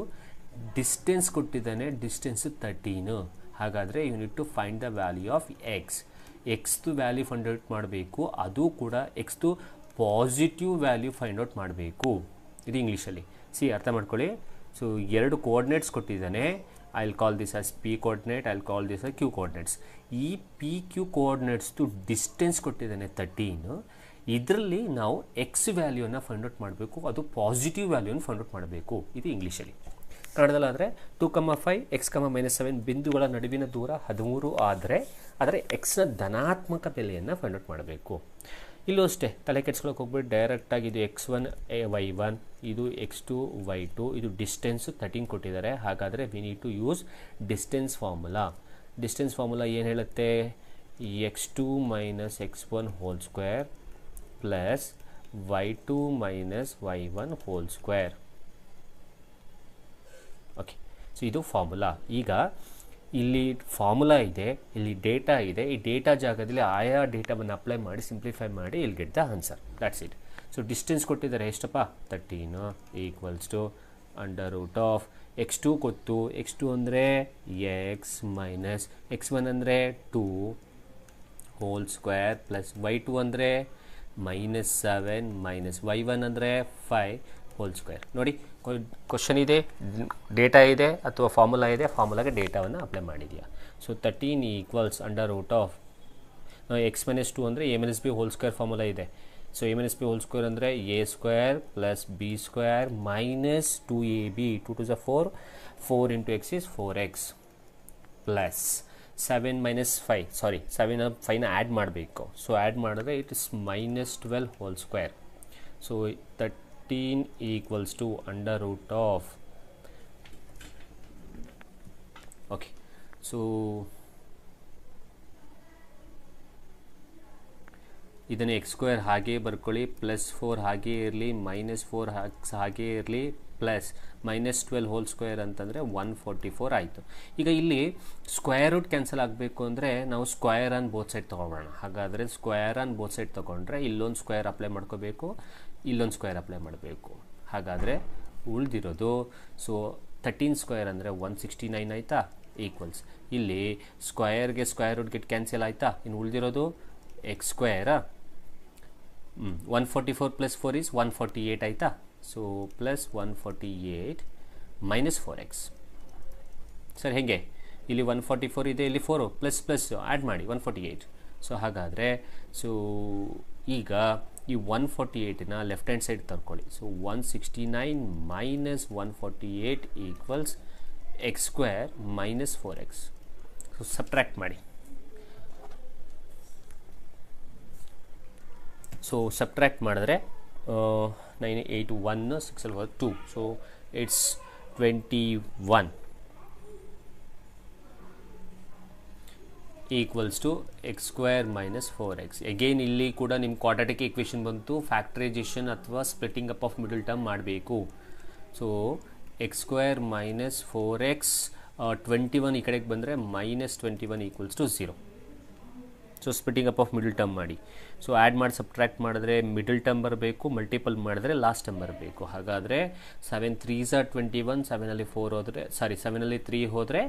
ಡಿಸ್ಟೆನ್ಸ್ ಕೊಟ್ಟಿದ್ದಾನೆ. ಡಿಸ್ಟೆನ್ಸು 13. ಹಾಗಾದರೆ you need to find the value of ಎಕ್ಸ್ದು ವ್ಯಾಲ್ಯೂ ಫೈಂಡ್ ಔಟ್ ಮಾಡಬೇಕು. ಅದು ಕೂಡ ಎಕ್ಸ್ದು ಪಾಸಿಟಿವ್ ವ್ಯಾಲ್ಯೂ ಫೈಂಡ್ ಔಟ್ ಮಾಡಬೇಕು. ಇದು ಇಂಗ್ಲೀಷಲ್ಲಿ ಅರ್ಥ ಮಾಡ್ಕೊಳ್ಳಿ. ಸೊ ಎರಡು ಕೋಆರ್ಡಿನೇಟ್ಸ್ ಕೊಟ್ಟಿದ್ದಾನೆ. I will call this as P coordinate, I will call this as Q coordinates. ಈ ಪಿ ಕ್ಯೂ ಕೋಆರ್ಡಿನೇಟ್ಸ್ದು ಡಿಸ್ಟೆನ್ಸ್ ಕೊಟ್ಟಿದ್ದಾನೆ 13. ಇದರಲ್ಲಿ ನಾವು ಎಕ್ಸ್ ವ್ಯಾಲ್ಯೂನ ಫೈಂಡ್ ಔಟ್ ಮಾಡಬೇಕು. ಅದು ಪಾಸಿಟಿವ್ ವ್ಯಾಲ್ಯೂನ ಫೈಂಡ್ ಔಟ್ ಮಾಡಬೇಕು. ಇದು ಇಂಗ್ಲೀಷಲ್ಲಿ. ಕನ್ನಡದಲ್ಲಾದರೆ 2,5 x,-7 ಬಿಂದುಗಳ ನಡುವಿನ ದೂರ 13 ಆದರೆ ಎಕ್ಸ್ನ ಧನಾತ್ಮಕ ಬೆಲೆಯನ್ನು ಫೈಂಡ್ ಔಟ್ ಮಾಡಬೇಕು. ಇಲ್ಲೂ ಅಷ್ಟೇ ತಲೆ ಕೆಡ್ಸ್ಕೊಳ್ಳೋಕೆ ಹೋಗ್ಬಿಟ್ಟು ಡೈರೆಕ್ಟಾಗಿ ಇದು x1 y1, ಇದು x2 y2, ಇದು ಡಿಸ್ಟೆನ್ಸು 13 ಕೊಟ್ಟಿದ್ದಾರೆ. ಹಾಗಾದರೆ we need to use distance formula. Distance formula ಏನು ಹೇಳುತ್ತೆ? x2 - x1 whole square plus y2 - y1 whole square. Okay, so ಇದು ಫಾರ್ಮುಲಾ. ಈಗ ಇಲ್ಲಿ ಫಾರ್ಮುಲಾ ಇದೆ, ಇಲ್ಲಿ ಡೇಟಾ ಇದೆ. ಈ ಡೇಟಾ ಜಾಗದಲ್ಲಿ ಆಯಾ ಡೇಟಾವನ್ನು ಅಪ್ಲೈ ಮಾಡಿ ಸಿಂಪ್ಲಿಫೈ ಮಾಡಿ ಇಲ್ಲಿ get the answer. That's it. So distance ಕೊಟ್ಟಿದ್ದಾರೆ ಎಷ್ಟಪ್ಪ? 13 = √of x2 ಗೊತ್ತು. x2 ಅಂದರೆ x ಮೈನಸ್ x1 ಅಂದರೆ 2 ಹೋಲ್ ಸ್ಕ್ವೇರ್ ಪ್ಲಸ್ y2 ಅಂದರೆ -7 ಮೈನಸ್ y1 ಅಂದರೆ 5 ಹೋಲ್ ಸ್ಕ್ವೇರ್. ನೋಡಿ, ಕ್ವಶನ್ ಇದೆ, ಡೇಟಾ ಇದೆ ಅಥವಾ ಫಾರ್ಮುಲಾ ಇದೆ. ಫಾರ್ಮುಲಾಗೆ ಡೇಟಾವನ್ನು ಅಪ್ಲೈ ಮಾಡಿದೆಯಾ? ಸೊ 13 = x - 2 ಅಂದರೆ a - b whole square formula ಇದೆ. So a - b whole square ಅಂದರೆ a² plus b² minus 2ab. 2 × 4, 4 × x is 4x plus 7 - 5, sorry 7 5ನ ಆ್ಯಡ್ ಮಾಡಬೇಕು. ಸೊ ಆ್ಯಡ್ ಮಾಡಿದ್ರೆ it is -12 whole square. So 13 = okay, so ಇದನ್ನು x² ಹಾಗೇ ಬರ್ಕೊಳ್ಳಿ, +4 ಹಾಗೇ ಇರಲಿ, -4 ಹಾಗೇ ಇರಲಿ, ಪ್ಲಸ್ -12 ಹೋಲ್ ಸ್ಕ್ವೇರ್ ಅಂತಂದರೆ 144 ಆಯಿತು. ಈಗ ಇಲ್ಲಿ ಸ್ಕ್ವೇರ್ ರೂಟ್ ಕ್ಯಾನ್ಸಲ್ ಆಗಬೇಕು ಅಂದರೆ ನಾವು ಸ್ಕ್ವೇರ್ ಆನ್ ಬೋತ್ ಸೈಡ್ ತೊಗೊಳ್ಳೋಣ. ಹಾಗಾದರೆ ಸ್ಕ್ವೇರ್ ಆನ್ ಬೋತ್ ಸೈಡ್ ತೊಗೊಂಡ್ರೆ ಇಲ್ಲೊಂದು ಸ್ಕ್ವೇರ್ ಅಪ್ಲೈ ಮಾಡ್ಕೋಬೇಕು, ಇಲ್ಲೊಂದು ಸ್ಕ್ವೇರ್ ಅಪ್ಲೈ ಮಾಡಬೇಕು. ಹಾಗಾದರೆ ಉಳಿದಿರೋದು ಸೊ 13² ಅಂದರೆ 169 ಆಯಿತಾ? ಈಕ್ವಲ್ಸ್ ಇಲ್ಲಿ ಸ್ಕ್ವೇರ್ಗೆ ಸ್ಕ್ವೇರ್ ರೂಟ್ ಗೆಟ್ ಕ್ಯಾನ್ಸಲ್ ಆಯಿತಾ? ಇನ್ನು ಉಳಿದಿರೋದು x². 144 + 4 is 148 ಆಯಿತಾ? So plus 148 minus 4x. Sir ಹೇಗೆ? ಇಲ್ಲಿ 144 ಇದೆ, ಇಲ್ಲಿ 4 ಪ್ಲಸ್ ಆ್ಯಡ್ ಮಾಡಿ 148. ಸೊ ಹಾಗಾದರೆ ಸೊ ಈಗ ಈ 148ನ ಲೆಫ್ಟ್ ಹ್ಯಾಂಡ್ ಸೈಡ್ ತರ್ಕೊಳ್ಳಿ. So 169 minus 148 equals x² minus 4x. So subtract ಮಾಡಿ. ಸೊ ಸಬ್ಟ್ರ್ಯಾಕ್ಟ್ ಮಾಡಿದ್ರೆ 9 8 1 6 2, so it's 21 equals to x² minus 4x. Again ಇಲ್ಲಿ ಕೂಡ ನಿಮ್ಮ ಕ್ವಾಡ್ರಾಟಿಕ್ ಈಕ್ವೇಷನ್ ಬಂತು, ಫ್ಯಾಕ್ಟರೈಸೇಷನ್ ಅಥವಾ splitting up of middle term ಮಾಡಬೇಕು. ಸೊ x² ಮೈನಸ್ 4x 21 ಈ ಕಡೆಗೆ ಬಂದರೆ -21 equals to 0. So splitting up of middle term ಮಾಡಿ. ಸೊ ಆ್ಯಡ್ ಮಾಡಿ ಸಬ್ಟ್ರ್ಯಾಕ್ಟ್ ಮಾಡಿದ್ರೆ ಮಿಡಲ್ ಟರ್ಮ್ ಬರಬೇಕು, ಮಲ್ಟಿಪಲ್ ಮಾಡಿದ್ರೆ ಲಾಸ್ಟ್ ಟರ್ಮ್ ಬರಬೇಕು. ಹಾಗಾದರೆ 7 3s are 21, 7ಅಲ್ಲಿ 4 ಹೋದರೆ, ಸಾರಿ 7ಅಲ್ಲಿ 3 ಹೋದರೆ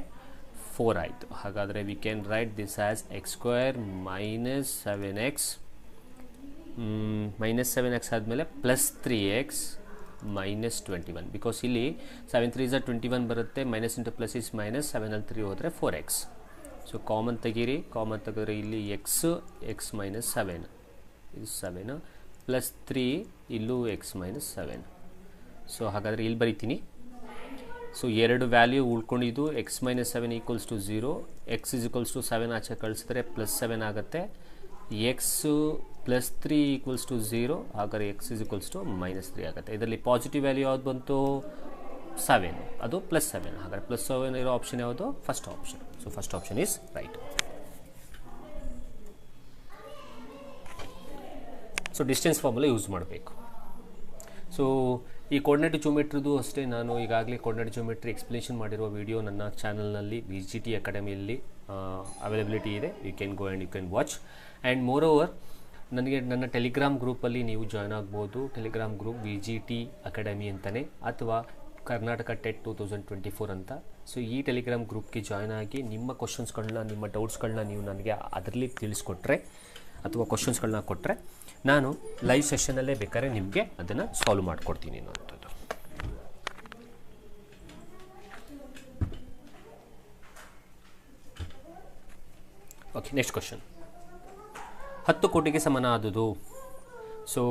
4 ಆಯಿತು. ಹಾಗಾದರೆ we can write this as x² minus 7x -7x ಆದಮೇಲೆ ಪ್ಲಸ್ 3x ಮೈನಸ್ 21. ಬಿಕಾಸ್ ಇಲ್ಲಿ 7 3s are 21 ಬರುತ್ತೆ, minus into plus is minus, 7ಅಲ್ಲಿ 3 ಹೋದರೆ 4x. ಸೊ ಕಾಮನ್ ತೆಗೀರಿ, ಕಾಮನ್ ತೆಗೆದ್ರೆ ಇಲ್ಲಿ x ಮೈನಸ್ 7 ಇದು 7 ಪ್ಲಸ್ 3 ಇಲ್ಲೂ x ಮೈನಸ್ 7. ಸೊ ಹಾಗಾದರೆ ಇಲ್ಲಿ ಬರಿತೀನಿ. ಸೊ ಎರಡು ವ್ಯಾಲ್ಯೂ ಉಳ್ಕೊಂಡಿದ್ದು x minus 7 equals to 0, x is equals to 7 ಆಚೆ ಕಳಿಸಿದ್ರೆ ಪ್ಲಸ್ 7 ಆಗುತ್ತೆ. x ಪ್ಲಸ್ 3 ಈಕ್ವಲ್ಸ್ ಟು 0, ಹಾಗಾದರೆ x is equals to minus 3 ಆಗುತ್ತೆ. ಇದರಲ್ಲಿ ಪಾಸಿಟಿವ್ ವ್ಯಾಲ್ಯೂ ಯಾವ್ದು ಬಂತು? 7, ಅದು ಪ್ಲಸ್ 7. ಹಾಗಾದರೆ ಪ್ಲಸ್ 7 ಇರೋ ಆಪ್ಷನ್ ಯಾವುದು? First option. So first option is right. So distance formula use ಮಾಡಬೇಕು. ಸೊ ಈ ಕೋಆರ್ಡಿನೇಟ್ ಜಿಯೋಮೆಟ್ರಿದು ಅಷ್ಟೇ ನಾನು ಈಗಾಗಲೇ ಕೋಆರ್ಡಿನೇಟ್ ಜಿಯೋಮೆಟ್ರಿ ಎಕ್ಸ್ಪ್ಲೇಷನ್ ಮಾಡಿರುವ ವಿಡಿಯೋ ನನ್ನ ಚಾನಲ್ನಲ್ಲಿ VGT ಅಕಾಡೆಮಿಯಲ್ಲಿ ಅವೈಲಬಿಲಿಟಿ ಇದೆ. You can go and you can watch. And moreover ನನಗೆ ನನ್ನ ಟೆಲಿಗ್ರಾಮ್ ಗ್ರೂಪಲ್ಲಿ ನೀವು ಜಾಯ್ನ್ ಆಗ್ಬೋದು. ಟೆಲಿಗ್ರಾಮ್ ಗ್ರೂಪ್ VGT ಅಕಾಡೆಮಿ ಅಂತಲೇ ಅಥವಾ ಕರ್ನಾಟಕ ಟೆಟ್ 2024 ಅಂತ. ಸೊ ಈ ಟೆಲಿಗ್ರಾಮ್ ಗ್ರೂಪ್ಗೆ ಜಾಯ್ನ್ ಆಗಿ ನಿಮ್ಮ ಕ್ವಶನ್ಸ್ಗಳನ್ನ, ನಿಮ್ಮ ಡೌಟ್ಸ್ಗಳನ್ನ ನೀವು ನನಗೆ ಅದರಲ್ಲಿ ತಿಳಿಸ್ಕೊಟ್ರೆ ಅಥವಾ ಕ್ವಶನ್ಸ್ಗಳನ್ನ ಕೊಟ್ಟರೆ ನಾನು ಲೈವ್ ಸೆಷನಲ್ಲೇ ಬೇಕಾದ್ರೆ ನಿಮಗೆ ಅದನ್ನು ಸಾಲ್ವ್ ಮಾಡಿಕೊಡ್ತೀನಿ ಅನ್ನೋಂಥದ್ದು. Okay, next question. 10 ಕೋಟಿಗೆ ಸಮನಾದುದು. ಸೊ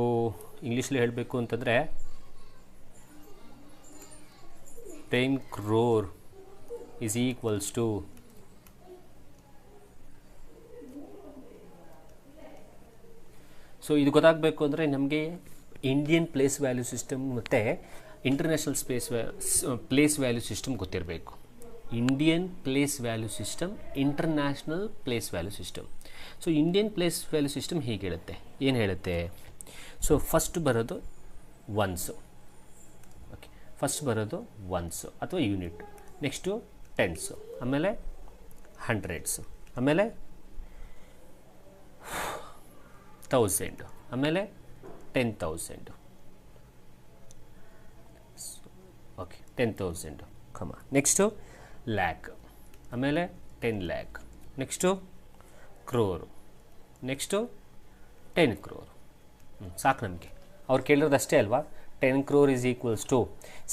ಇಂಗ್ಲೀಷಲ್ಲಿ ಹೇಳಬೇಕು ಅಂತಂದರೆ 10 crore is equals to so ಇದು ಗೊತ್ತಾಗಬೇಕು ಅಂದರೆ ನಮಗೆ ಇಂಡಿಯನ್ ಪ್ಲೇಸ್ ವ್ಯಾಲ್ಯೂ ಸಿಸ್ಟಮ್ ಮತ್ತು ಇಂಟರ್ನ್ಯಾಷನಲ್ ಪ್ಲೇಸ್ ವ್ಯಾಲ್ಯೂ ಸಿಸ್ಟಮ್ ಗೊತ್ತಿರಬೇಕು. Indian place value system, international place value system. So Indian place value system ಹೀಗೆ ಹೇಳುತ್ತೆ. ಏನು ಹೇಳುತ್ತೆ? ಸೊ ಫಸ್ಟ್ ಬರೋದು ಒನ್ಸು. ಓಕೆ, ಫಸ್ಟ್ ಬರೋದು ಒನ್ಸು ಅಥವಾ ಯೂನಿಟ್, ನೆಕ್ಸ್ಟು ಟೆನ್ಸು, ಆಮೇಲೆ ಹಂಡ್ರೆಡ್ಸು, ಆಮೇಲೆ 1000, ಆಮೇಲೆ 10,000. ಓಕೆ, 10,000 ಕಮ. ನೆಕ್ಸ್ಟು ಲ್ಯಾಕ್, ಆಮೇಲೆ 10 lakh, next crore, next 10 crore. ಸಾಕು ನಮಗೆ. ಅವ್ರು ಕೇಳಿರೋದು ಅಷ್ಟೇ ಅಲ್ವಾ, 10 crore is equals to.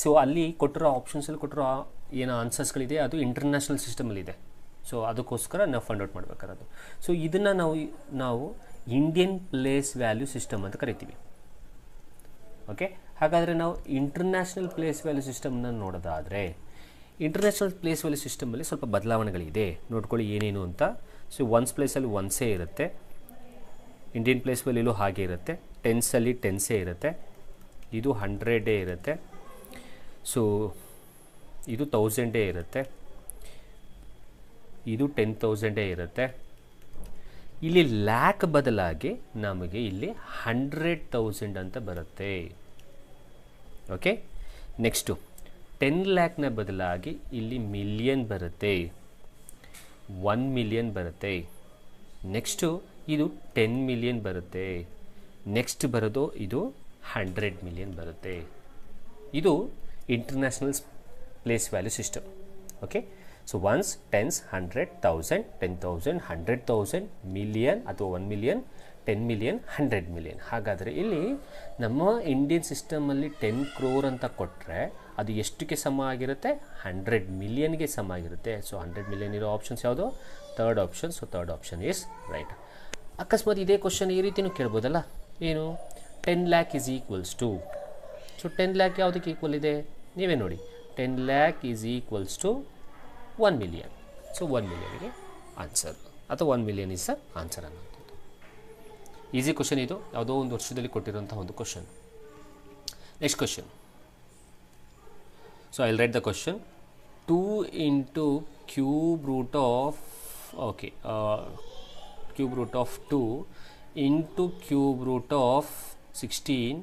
So ಅಲ್ಲಿ ಕೊಟ್ಟಿರೋ ಆಪ್ಷನ್ಸಲ್ಲಿ ಕೊಟ್ಟಿರೋ ಏನು ಆನ್ಸರ್ಸ್ಗಳಿದೆ ಅದು ಇಂಟರ್ನ್ಯಾಷನಲ್ ಸಿಸ್ಟಮಲ್ಲಿದೆ. ಸೊ ಅದಕ್ಕೋಸ್ಕರ ನಾವು ಫೈಂಡ್ ಔಟ್ ಮಾಡಬೇಕಾರದು. ಸೊ ಇದನ್ನು ನಾವು ಇಂಡಿಯನ್ ಪ್ಲೇಸ್ ವ್ಯಾಲ್ಯೂ ಸಿಸ್ಟಮ್ ಅಂತ ಕರಿತೀವಿ. ಓಕೆ, ಹಾಗಾದರೆ ನಾವು ಇಂಟರ್ನ್ಯಾಷನಲ್ ಪ್ಲೇಸ್ ವ್ಯಾಲ್ಯೂ ಸಿಸ್ಟಮ್ನ ನೋಡೋದಾದರೆ ಇಂಟರ್ನ್ಯಾಷನಲ್ ಪ್ಲೇಸ್ ವ್ಯಾಲ್ಯೂ ಸಿಸ್ಟಮಲ್ಲಿ ಸ್ವಲ್ಪ ಬದಲಾವಣೆಗಳಿದೆ. ನೋಡ್ಕೊಳ್ಳಿ ಏನೇನು ಅಂತ. ಸೊ ಒನ್ಸ್ ಪ್ಲೇಸಲ್ಲಿ ಒನ್ಸೇ ಇರುತ್ತೆ, ಇಂಡಿಯನ್ ಪ್ಲೇಸ್ ವ್ಯಾಲ್ಯೂಲೂ ಹಾಗೆ ಇರುತ್ತೆ, ಟೆನ್ಸಲ್ಲಿ ಟೆನ್ಸೇ ಇರುತ್ತೆ, ಇದು 100 ಇರುತ್ತೆ, ಸೊ ಇದು 1000 ಇರುತ್ತೆ, ಇದು 10,000 ಇರುತ್ತೆ. ಇಲ್ಲಿ ಲ್ಯಾಕ್ ಬದಲಾಗಿ ನಮಗೆ ಇಲ್ಲಿ 100,000 ಅಂತ ಬರುತ್ತೆ. ಓಕೆ, ನೆಕ್ಸ್ಟು 10 lakh ಬದಲಾಗಿ ಇಲ್ಲಿ ಮಿಲಿಯನ್ ಬರುತ್ತೆ, 1 million ಬರುತ್ತೆ. ನೆಕ್ಸ್ಟು ಇದು 10 million ಬರುತ್ತೆ. ನೆಕ್ಸ್ಟ್ ಬರೋದು ಇದು 100 million ಬರುತ್ತೆ. ಇದು international place value system. Okay, so once, tense, 100, 1000, 10,000, 100,000, million ಅಥವಾ 1 million, 10 million, 100 million. ಹಾಗಾದರೆ ಇಲ್ಲಿ ನಮ್ಮ ಇಂಡಿಯನ್ ಸಿಸ್ಟಮಲ್ಲಿ 10 crore ಅಂತ ಕೊಟ್ಟರೆ ಅದು ಎಷ್ಟಕ್ಕೆ ಸಮ ಆಗಿರುತ್ತೆ? 100 millionಗೆ ಸಮ ಆಗಿರುತ್ತೆ. ಸೊ 100 million ಇರೋ ಆಪ್ಷನ್ಸ್ ಯಾವುದು? Third option. So third option is right. ಅಕಸ್ಮಾತ್ ಇದೇ ಕ್ವಶನ್ ಈ ರೀತಿಯೂ ಕೇಳ್ಬೋದಲ್ಲ, ಏನು 10 lakh is equals to. So 10 lakh ಯಾವುದಕ್ಕೆ ಈಕ್ವಲ್ ಇದೆ? ನೀವೇ ನೋಡಿ, 10 lakh is equals to 1 million. So 1 millionಗೆ ಆನ್ಸರ್ ಅಥವಾ 1 million ಇಸ್ ದ ಆನ್ಸರ್ ಅನ್ನೋಂಥದ್ದು. ಈಸಿ ಕ್ವಶನ್ ಇದು, ಯಾವುದೋ ಒಂದು ವರ್ಷದಲ್ಲಿ ಕೊಟ್ಟಿರೋಂಥ ಒಂದು question. Next question. So I will write the question. 2 into cube root of, okay, cube root of 2 into cube root of 16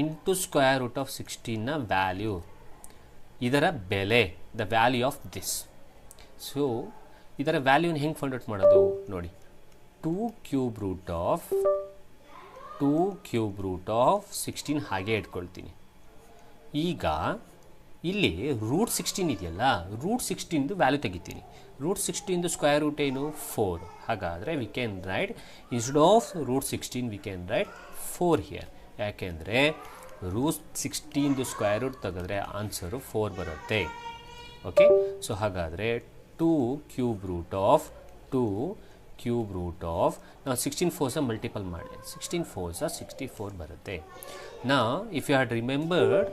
into square root of 16 ನ value, ಇದರ ಬೆಲೆ, the value of this. So ಇದರ ವ್ಯಾಲ್ಯೂನ ಹೆಂಗೆ find out ಮಾಡೋದು ನೋಡಿ. 2 cube root of 16 ಹಾಗೆ ಇಟ್ಕೊಳ್ತೀನಿ. ಈಗ ಇಲ್ಲಿ ರೂಟ್ 16 ಇದೆಯಲ್ಲ, ರೂಟ್ 16ದು ವ್ಯಾಲ್ಯೂ ತೆಗಿತೀನಿ. ರೂಟ್ 16ದು ಸ್ಕ್ವೇರ್ ರೂಟ್ ಏನು? 4. ಹಾಗಾದರೆ we can write instead of root 16 we can write 4 here. ಯಾಕೆಂದರೆ ರೂಟ್ 16ದು ಸ್ಕ್ವೇರ್ ರೂಟ್ ತೆಗೆದ್ರೆ ಆನ್ಸರು 4 ಬರುತ್ತೆ. ಓಕೆ, ಸೊ ಹಾಗಾದರೆ 2 cube root of ನಾವು 16 4s ಮಲ್ಟಿಪಲ್ ಮಾಡಿ 16 4s 64 ಬರುತ್ತೆ. ನಾ if you had remembered,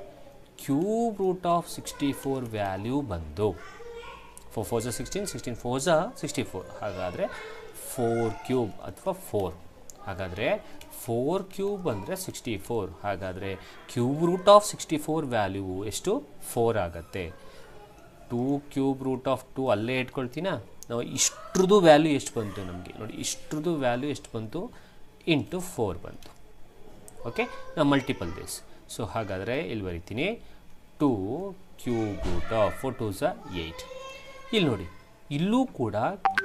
cube root of 64 value ಬಂದು 4 4s 16, 16 4s 64. ಹಾಗಾದರೆ 4 cube ಅಥವಾ 4. ಹಾಗಾದರೆ 4 cube ಅಂದರೆ 64. ಹಾಗಾದರೆ ಕ್ಯೂಬ್ ರೂಟ್ ಆಫ್ 64 ವ್ಯಾಲ್ಯೂ ಎಷ್ಟು? 4 ಆಗುತ್ತೆ. 2 cube root of 2 ಅಲ್ಲೇ ಇಟ್ಕೊಳ್ತೀನಾ. ನಾವು ಇಷ್ಟ್ರದ್ದು ವ್ಯಾಲ್ಯೂ ಎಷ್ಟು ಬಂತು ನಮಗೆ ನೋಡಿ, ಇಷ್ಟ್ರದ್ದು ವ್ಯಾಲ್ಯೂ ಎಷ್ಟು ಬಂತು? ಇಂಟು 4 ಬಂತು. Okay multiple this. ಸೊ ಹಾಗಾದರೆ ಇಲ್ಲಿ ಬರಿತೀನಿ 2 ಕ್ಯೂಬ್ ರೂಟ್ ಆಫ್ 4 2s 8. ಇಲ್ಲಿ ನೋಡಿ ಇಲ್ಲೂ ಕೂಡ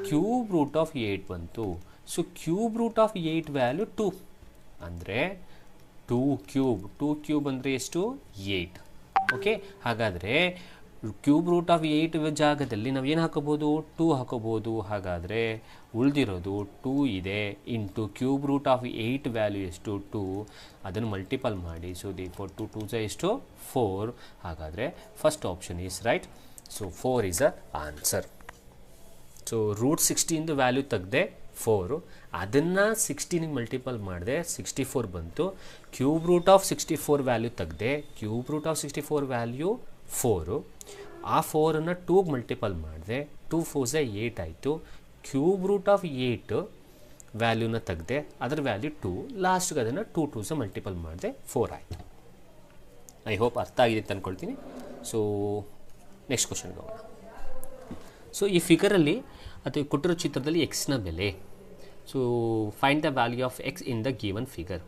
ಕ್ಯೂಬ್ ರೂಟ್ ಆಫ್ 8 ಬಂತು. So cube root of 8 value 2 ಅಂದರೆ 2 ಕ್ಯೂಬ್ ಅಂದರೆ ಎಷ್ಟು 8. ಓಕೆ ಹಾಗಾದರೆ ಕ್ಯೂಬ್ ರೂಟ್ ಆಫ್ 8 ಜಾಗದಲ್ಲಿ ನಾವು ಏನು ಹಾಕೋಬೋದು 2 ಹಾಕೋಬೋದು. ಹಾಗಾದರೆ ಉಳಿದಿರೋದು 2 ಇದೆ into cube root of 8 value ಎಷ್ಟು 2, ಅದನ್ನು ಮಲ್ಟಿಪಲ್ ಮಾಡಿ. ಸೊ ದಿ 4 2 2s ಎಷ್ಟು 4. ಹಾಗಾದರೆ first option is right. So 4 is a answer. So root 16 value ತೆಗೆದೆ 4, ಅದನ್ನು 16ಗೆ ಮಲ್ಟಿಪಲ್ ಮಾಡಿದೆ 64 ಬಂತು. ಕ್ಯೂಬ್ ರೂಟ್ ಆಫ್ 64 ವ್ಯಾಲ್ಯೂ ತೆಗೆದೆ, ಕ್ಯೂಬ್ ರೂಟ್ ಆಫ್ 64 ವ್ಯಾಲ್ಯೂ 4, ಆ 4ಅನ್ನು 2ಗೆ ಮಲ್ಟಿಪಲ್ ಮಾಡಿದೆ 2 4s 8 ಆಯಿತು. ಕ್ಯೂಬ್ ರೂಟ್ ಆಫ್ 8 ವ್ಯಾಲ್ಯೂನ ತೆಗೆದೆ, ಅದರ ವ್ಯಾಲ್ಯೂ 2, ಲಾಸ್ಟ್ಗೆ ಅದನ್ನು 2 2s ಮಲ್ಟಿಪಲ್ ಮಾಡಿದೆ 4 ಆಯಿತು. ಐ ಹೋಪ್ ಅರ್ಥ ಆಗಿದೆ ಅಂತ ಅಂದ್ಕೊಳ್ತೀನಿ. ಸೊ ನೆಕ್ಸ್ಟ್ ಕ್ವಶನ್ಗೆ ಹೋಗೋಣ. ಸೊ ಈ ಫಿಗರಲ್ಲಿ ಅಥವಾ ಕೊಟ್ಟಿರೋ ಚಿತ್ರದಲ್ಲಿ ಎಕ್ಸ್ನ ಬೆಲೆ. So find the value of x in the given figure.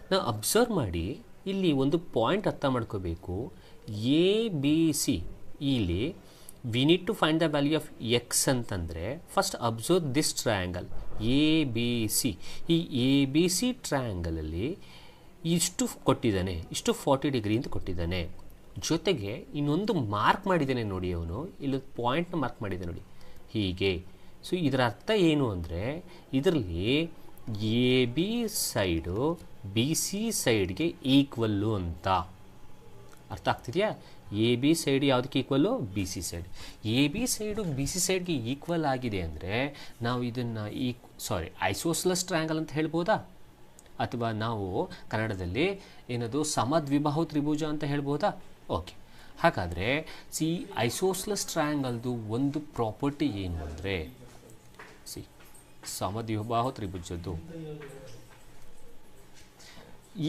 ನಾವು ಅಬ್ಸರ್ವ್ ಮಾಡಿ ಇಲ್ಲಿ ಒಂದು ಪಾಯಿಂಟ್ ಅರ್ಥ ಮಾಡ್ಕೋಬೇಕು. ಎ ಬಿ ಸಿ ಇಲ್ಲಿ we need to find the value of x ಅಂತಂದರೆ first observe this triangle A B C. ಈ ಎ ಬಿ ಸಿ ಟ್ರಯಾಂಗಲಲ್ಲಿ ಇಷ್ಟು ಕೊಟ್ಟಿದ್ದಾನೆ, ಇಷ್ಟು 40 ಡಿಗ್ರಿ ಅಂತ ಕೊಟ್ಟಿದ್ದಾನೆ. ಜೊತೆಗೆ ಇನ್ನೊಂದು ಮಾರ್ಕ್ ಮಾಡಿದ್ದಾನೆ ನೋಡಿ, ಅವನು ಇಲ್ಲೊಂದು ಪಾಯಿಂಟ್ನ ಮಾರ್ಕ್ ಮಾಡಿದ್ದಾನೆ ನೋಡಿ ಹೀಗೆ. ಸೊ ಇದರ ಅರ್ಥ ಏನು ಅಂದರೆ ಇದರಲ್ಲಿ A B side B C ಸೈಡ್ಗೆ ಈಕ್ವಲ್ಲು ಅಂತ ಅರ್ಥ ಆಗ್ತಿದೆಯಾ. ಎ ಬಿ ಸೈಡ್ ಯಾವುದಕ್ಕೆ equal B C side. A B side B C ಸೈಡ್ಗೆ ಈಕ್ವಲ್ ಆಗಿದೆ ಅಂದರೆ ನಾವು ಇದನ್ನು ಐಸೋಸ್ಲಸ್ ಟ್ರಯಾಂಗಲ್ ಅಂತ ಹೇಳ್ಬೋದಾ, ಅಥವಾ ನಾವು ಕನ್ನಡದಲ್ಲಿ ಏನದು ಸಮದ್ವಿಬಾಹು ತ್ರಿಭುಜ ಅಂತ ಹೇಳ್ಬೋದಾ. ಓಕೆ ಹಾಗಾದರೆ ಐಸೋಸ್ಲಸ್ ಟ್ರಯಾಂಗಲ್ದು ಒಂದು ಪ್ರಾಪರ್ಟಿ ಏನು ಅಂದರೆ ಸಮದ್ವಿಬಾಹು ತ್ರಿಭುಜದ್ದು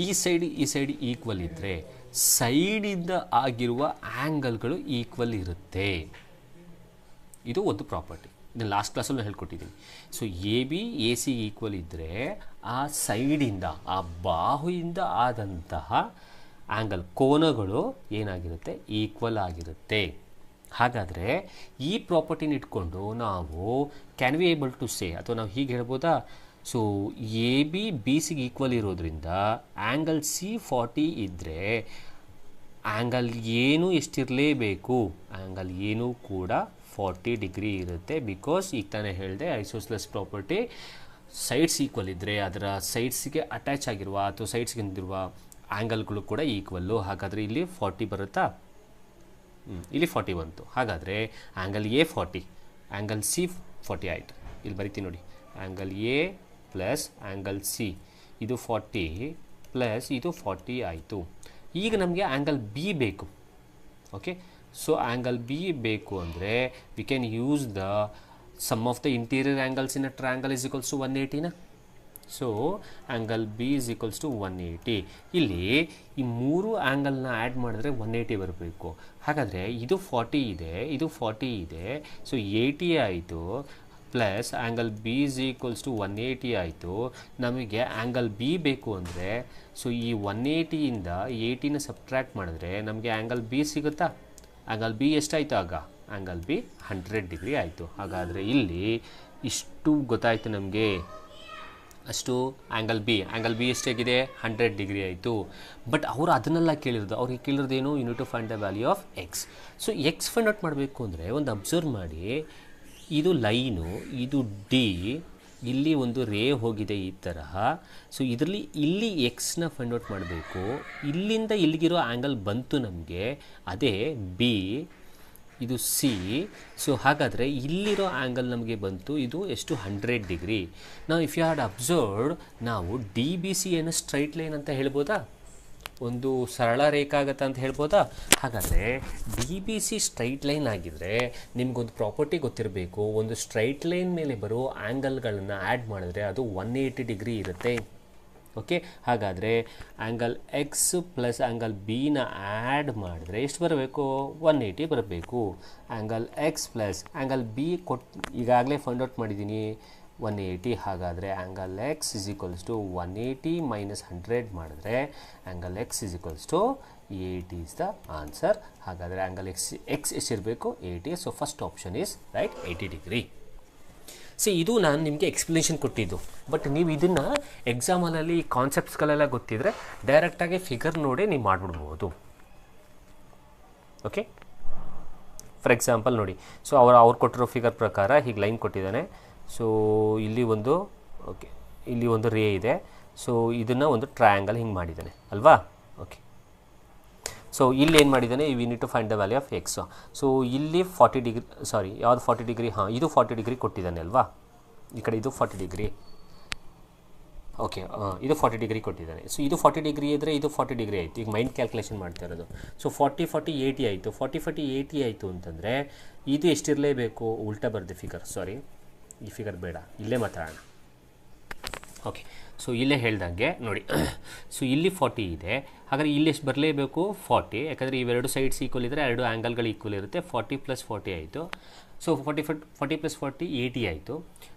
ಈ ಸೈಡ್ ಈಕ್ವಲ್ ಇದ್ದರೆ ಸೈಡಿಂದ ಆಗಿರುವ ಆ್ಯಂಗಲ್ಗಳು ಈಕ್ವಲ್ ಇರುತ್ತೆ. ಇದು ಒಂದು ಪ್ರಾಪರ್ಟಿ, ಇದನ್ನು ಲಾಸ್ಟ್ ಕ್ಲಾಸಲ್ಲಿ ಹೇಳ್ಕೊಟ್ಟಿದ್ದೀನಿ. So A B A C equal ಇದ್ದರೆ ಆ ಸೈಡಿಂದ ಆ ಬಾಹುವಿಂದ ಆದಂತಹ ಆ್ಯಂಗಲ್ ಕೋನಗಳು ಏನಾಗಿರುತ್ತೆ ಈಕ್ವಲ್ ಆಗಿರುತ್ತೆ. ಹಾಗಾದರೆ ಈ ಪ್ರಾಪರ್ಟಿನ ಇಟ್ಕೊಂಡು ನಾವು can we able to say, ಅಥವಾ ನಾವು ಹೀಗೆ ಹೇಳ್ಬೋದಾ, ಸೊ ಎ ಬಿ ಬಿ ಸಿಗೆ ಈಕ್ವಲ್ ಇರೋದ್ರಿಂದ ಆ್ಯಂಗಲ್ ಸಿ 40 ಇದ್ದರೆ ಆ್ಯಂಗಲ್ ಏನು ಎಷ್ಟಿರಲೇಬೇಕು, ಆ್ಯಂಗಲ್ ಏನು ಕೂಡ 40 ಡಿಗ್ರಿ ಇರುತ್ತೆ. ಬಿಕಾಸ್ ಈಗ ತಾನೇ ಹೇಳಿದೆ ಐಸೋಸ್ಲೆಸ್ ಪ್ರಾಪರ್ಟಿ ಸೈಡ್ಸ್ ಈಕ್ವಲ್ ಇದ್ದರೆ ಅದರ ಸೈಡ್ಸಿಗೆ ಅಟ್ಯಾಚ್ ಆಗಿರುವ ಅಥವಾ ಸೈಡ್ಸ್ಗೆ ಹೊಂದಿರುವ ಆ್ಯಂಗಲ್ಗಳು ಕೂಡ ಈಕ್ವಲ್ಲು. ಹಾಗಾದರೆ ಇಲ್ಲಿ 40 ಬರುತ್ತಾ, ಇಲ್ಲಿ 40 ಬಂತು. ಹಾಗಾದರೆ ಆ್ಯಂಗಲ್ ಎ 40, ಆ್ಯಂಗಲ್ ಸಿ 40 ಆಯಿತು. ಇಲ್ಲಿ ಬರಿತೀನಿ ನೋಡಿ, angle A plus angle C ಇದು 40 ಪ್ಲಸ್ ಇದು 40 ಆಯಿತು. ಈಗ ನಮಗೆ ಆ್ಯಂಗಲ್ ಬಿ ಬೇಕು. ಓಕೆ, ಸೊ ಆ್ಯಂಗಲ್ ಬಿ ಬೇಕು ಅಂದರೆ we can use the sum of the interior angles in a triangle is equals to 180ನ. So angle B is equals to 180. ಇಲ್ಲಿ ಈ ಮೂರು ಆ್ಯಂಗಲ್ನ ಆ್ಯಡ್ ಮಾಡಿದ್ರೆ 180 ಬರಬೇಕು. ಹಾಗಾದರೆ ಇದು 40 ಇದೆ, ಇದು 40 ಇದೆ, ಸೊ 80 ಆಯಿತು. Plus angle B is equals to 180 ಆಯಿತು. ನಮಗೆ ಆ್ಯಂಗಲ್ ಬಿ ಬೇಕು ಅಂದರೆ ಸೊ ಈ 180ಇಂದ 80ನ ಸಬ್ಟ್ರ್ಯಾಕ್ಟ್ ಮಾಡಿದ್ರೆ ನಮಗೆ ಆ್ಯಂಗಲ್ ಬಿ ಸಿಗುತ್ತಾ. ಆ್ಯಂಗಲ್ ಬಿ ಎಷ್ಟಾಯಿತು ಆಗ, ಆ್ಯಂಗಲ್ ಬಿ 100 ಡಿಗ್ರಿ ಆಯಿತು. ಹಾಗಾದರೆ ಇಲ್ಲಿ ಇಷ್ಟು ಗೊತ್ತಾಯಿತು ನಮಗೆ, ಅಷ್ಟು ಆ್ಯಂಗಲ್ ಬಿ ಎಷ್ಟಾಗಿದೆ 100 ಡಿಗ್ರಿ ಆಯಿತು. ಬಟ್ ಅವರು ಅದನ್ನೆಲ್ಲ ಕೇಳಿರೋದು, ಅವ್ರಿಗೆ ಕೇಳಿರೋದೇನು, unit to find the value of x. So x find out ಮಾಡಬೇಕು ಅಂದರೆ ಒಂದು ಅಬ್ಸರ್ವ್ ಮಾಡಿ, ಇದು ಲೈನು, ಇದು ಡಿ, ಇಲ್ಲಿ ಒಂದು ರೇ ಹೋಗಿದೆ ಈ ತರಹ. ಸೊ ಇದರಲ್ಲಿ ಇಲ್ಲಿ ಎಕ್ಸ್ನ ಫೈಂಡ್ ಔಟ್ ಮಾಡಬೇಕು. ಇಲ್ಲಿಂದ ಇಲ್ಲಿಗಿರೋ ಆ್ಯಂಗಲ್ ಬಂತು ನಮಗೆ, ಅದೇ ಬಿ, ಇದು ಸಿ. ಸೊ ಹಾಗಾದರೆ ಇಲ್ಲಿರೋ ಆ್ಯಂಗಲ್ ನಮಗೆ ಬಂತು, ಇದು ಎಷ್ಟು 100 ಡಿಗ್ರಿ. ನಾವು ಇಫ್ ಯು ಹ್ಯಾಡ್ ಅಬ್ಸರ್ವ್ಡ್ ನಾವು ಡಿ ಬಿ ಸಿ ಏನು ಸ್ಟ್ರೈಟ್ ಲೈನ್ ಅಂತ ಹೇಳ್ಬೋದಾ, ಒಂದು ಸರಳ ರೇಖಾಗತ ಅಂತ ಹೇಳ್ಬೋದಾ. ಹಾಗಾದರೆ D B C straight line ಆಗಿದ್ದರೆ ನಿಮಗೊಂದು ಪ್ರಾಪರ್ಟಿ ಗೊತ್ತಿರಬೇಕು, ಒಂದು ಸ್ಟ್ರೈಟ್ ಲೈನ್ ಮೇಲೆ ಬರೋ ಆ್ಯಂಗಲ್ಗಳನ್ನು ಆ್ಯಡ್ ಮಾಡಿದ್ರೆ ಅದು 180 ಡಿಗ್ರಿ ಇರುತ್ತೆ. ಓಕೆ, ಹಾಗಾದರೆ ಆ್ಯಂಗಲ್ ಎಕ್ಸ್ ಪ್ಲಸ್ ಆ್ಯಂಗಲ್ ಬಿನ ಆ್ಯಡ್ ಮಾಡಿದ್ರೆ ಎಷ್ಟು ಬರಬೇಕು, 180 ಬರಬೇಕು. Angle x plus angle B ಈಗಾಗಲೇ ಫೈಂಡ್ ಔಟ್ ಮಾಡಿದ್ದೀನಿ, 180. ಹಾಗಾದರೆ angle x is equals to 180 minus 100 ಮಾಡಿದ್ರೆ angle x is equals to 80 is the answer. ಹಾಗಾದರೆ ಆ್ಯಂಗಲ್ ಎಕ್ಸ್ ಎಷ್ಟಿರಬೇಕು? 80. So first option is right, 80 degree. ಇದು ನಾನು ನಿಮಗೆ ಎಕ್ಸ್ಪ್ಲನೇಷನ್ ಕೊಟ್ಟಿದ್ದು. ಬಟ್ ನೀವು ಇದನ್ನು ಎಕ್ಸಾಮಲ್ಲಿ ಕಾನ್ಸೆಪ್ಟ್ಸ್ಗಳೆಲ್ಲ ಗೊತ್ತಿದ್ದರೆ ಡೈರೆಕ್ಟಾಗಿ ಫಿಗರ್ ನೋಡಿ ನೀವು ಮಾಡಿಬಿಡ್ಬೋದು. ಓಕೆ, ಫಾರ್ ಎಕ್ಸಾಂಪಲ್ ನೋಡಿ, ಸೊ ಅವ್ರು ಕೊಟ್ಟಿರೋ ಫಿಗರ್ ಪ್ರಕಾರ ಹೀಗೆ ಲೈನ್ ಕೊಟ್ಟಿದ್ದಾನೆ. ಸೊ ಇಲ್ಲಿ ಒಂದು ಓಕೆ, ಇಲ್ಲಿ ಒಂದು ರೇ ಇದೆ. ಸೊ ಇದನ್ನು ಒಂದು ಟ್ರಯಾಂಗಲ್ ಹಿಂಗೆ ಮಾಡಿದ್ದಾನೆ ಅಲ್ವಾ? ಓಕೆ, ಸೊ ಇಲ್ಲಿ ಏನು ಮಾಡಿದ್ದಾನೆ? We need to find the value of x. So ಇಲ್ಲಿ 40 ಡಿಗ್ರಿ, ಸಾರಿ ಯಾವುದು 40 ಡಿಗ್ರಿ? ಹಾಂ, ಇದು 40 ಡಿಗ್ರಿ ಕೊಟ್ಟಿದ್ದಾನೆ ಅಲ್ವಾ? ಈ ಕಡೆ ಇದು 40 ಡಿಗ್ರಿ. ಓಕೆ, ಇದು 40 ಡಿಗ್ರಿ ಕೊಟ್ಟಿದ್ದಾನೆ. ಸೊ ಇದು 40 ಡಿಗ್ರಿ ಇದ್ದರೆ ಇದು 40 ಡಿಗ್ರಿ ಆಯಿತು. ಈಗ ಮೈಂಡ್ ಕ್ಯಾಲ್ಕುಲೇಷನ್ ಮಾಡ್ತಾ ಇರೋದು. ಸೊ 40 40 80 ಆಯಿತು. 40 40 80 ಆಯಿತು ಅಂತಂದರೆ ಇದು ಎಷ್ಟಿರಲೇಬೇಕು? ಉಲ್ಟಾ ಬರೆದೆ ಫಿಗರ್, ಸಾರಿ ಈ ಫಿಗರ್ ಬೇಡ, ಇಲ್ಲೇ ಮಾತಾಡೋಣ. ಓಕೆ, ಸೊ ಇಲ್ಲೇ ಹೇಳ್ದಂಗೆ ನೋಡಿ, ಸೊ ಇಲ್ಲಿ 40 ಇದೆ. ಹಾಗಾದರೆ ಇಲ್ಲಿ ಎಷ್ಟು ಬರಲೇಬೇಕು? 40. ಯಾಕಂದರೆ ಇವೆರಡು ಸೈಡ್ಸ್ ಈಕ್ವಲ್ ಇದ್ದರೆ ಎರಡು ಆ್ಯಂಗಲ್ಗಳು ಈಕ್ವಲ್ ಇರುತ್ತೆ. 40 + 40 ಆಯಿತು. ಸೊ 40 + 40 80 ಆಯಿತು.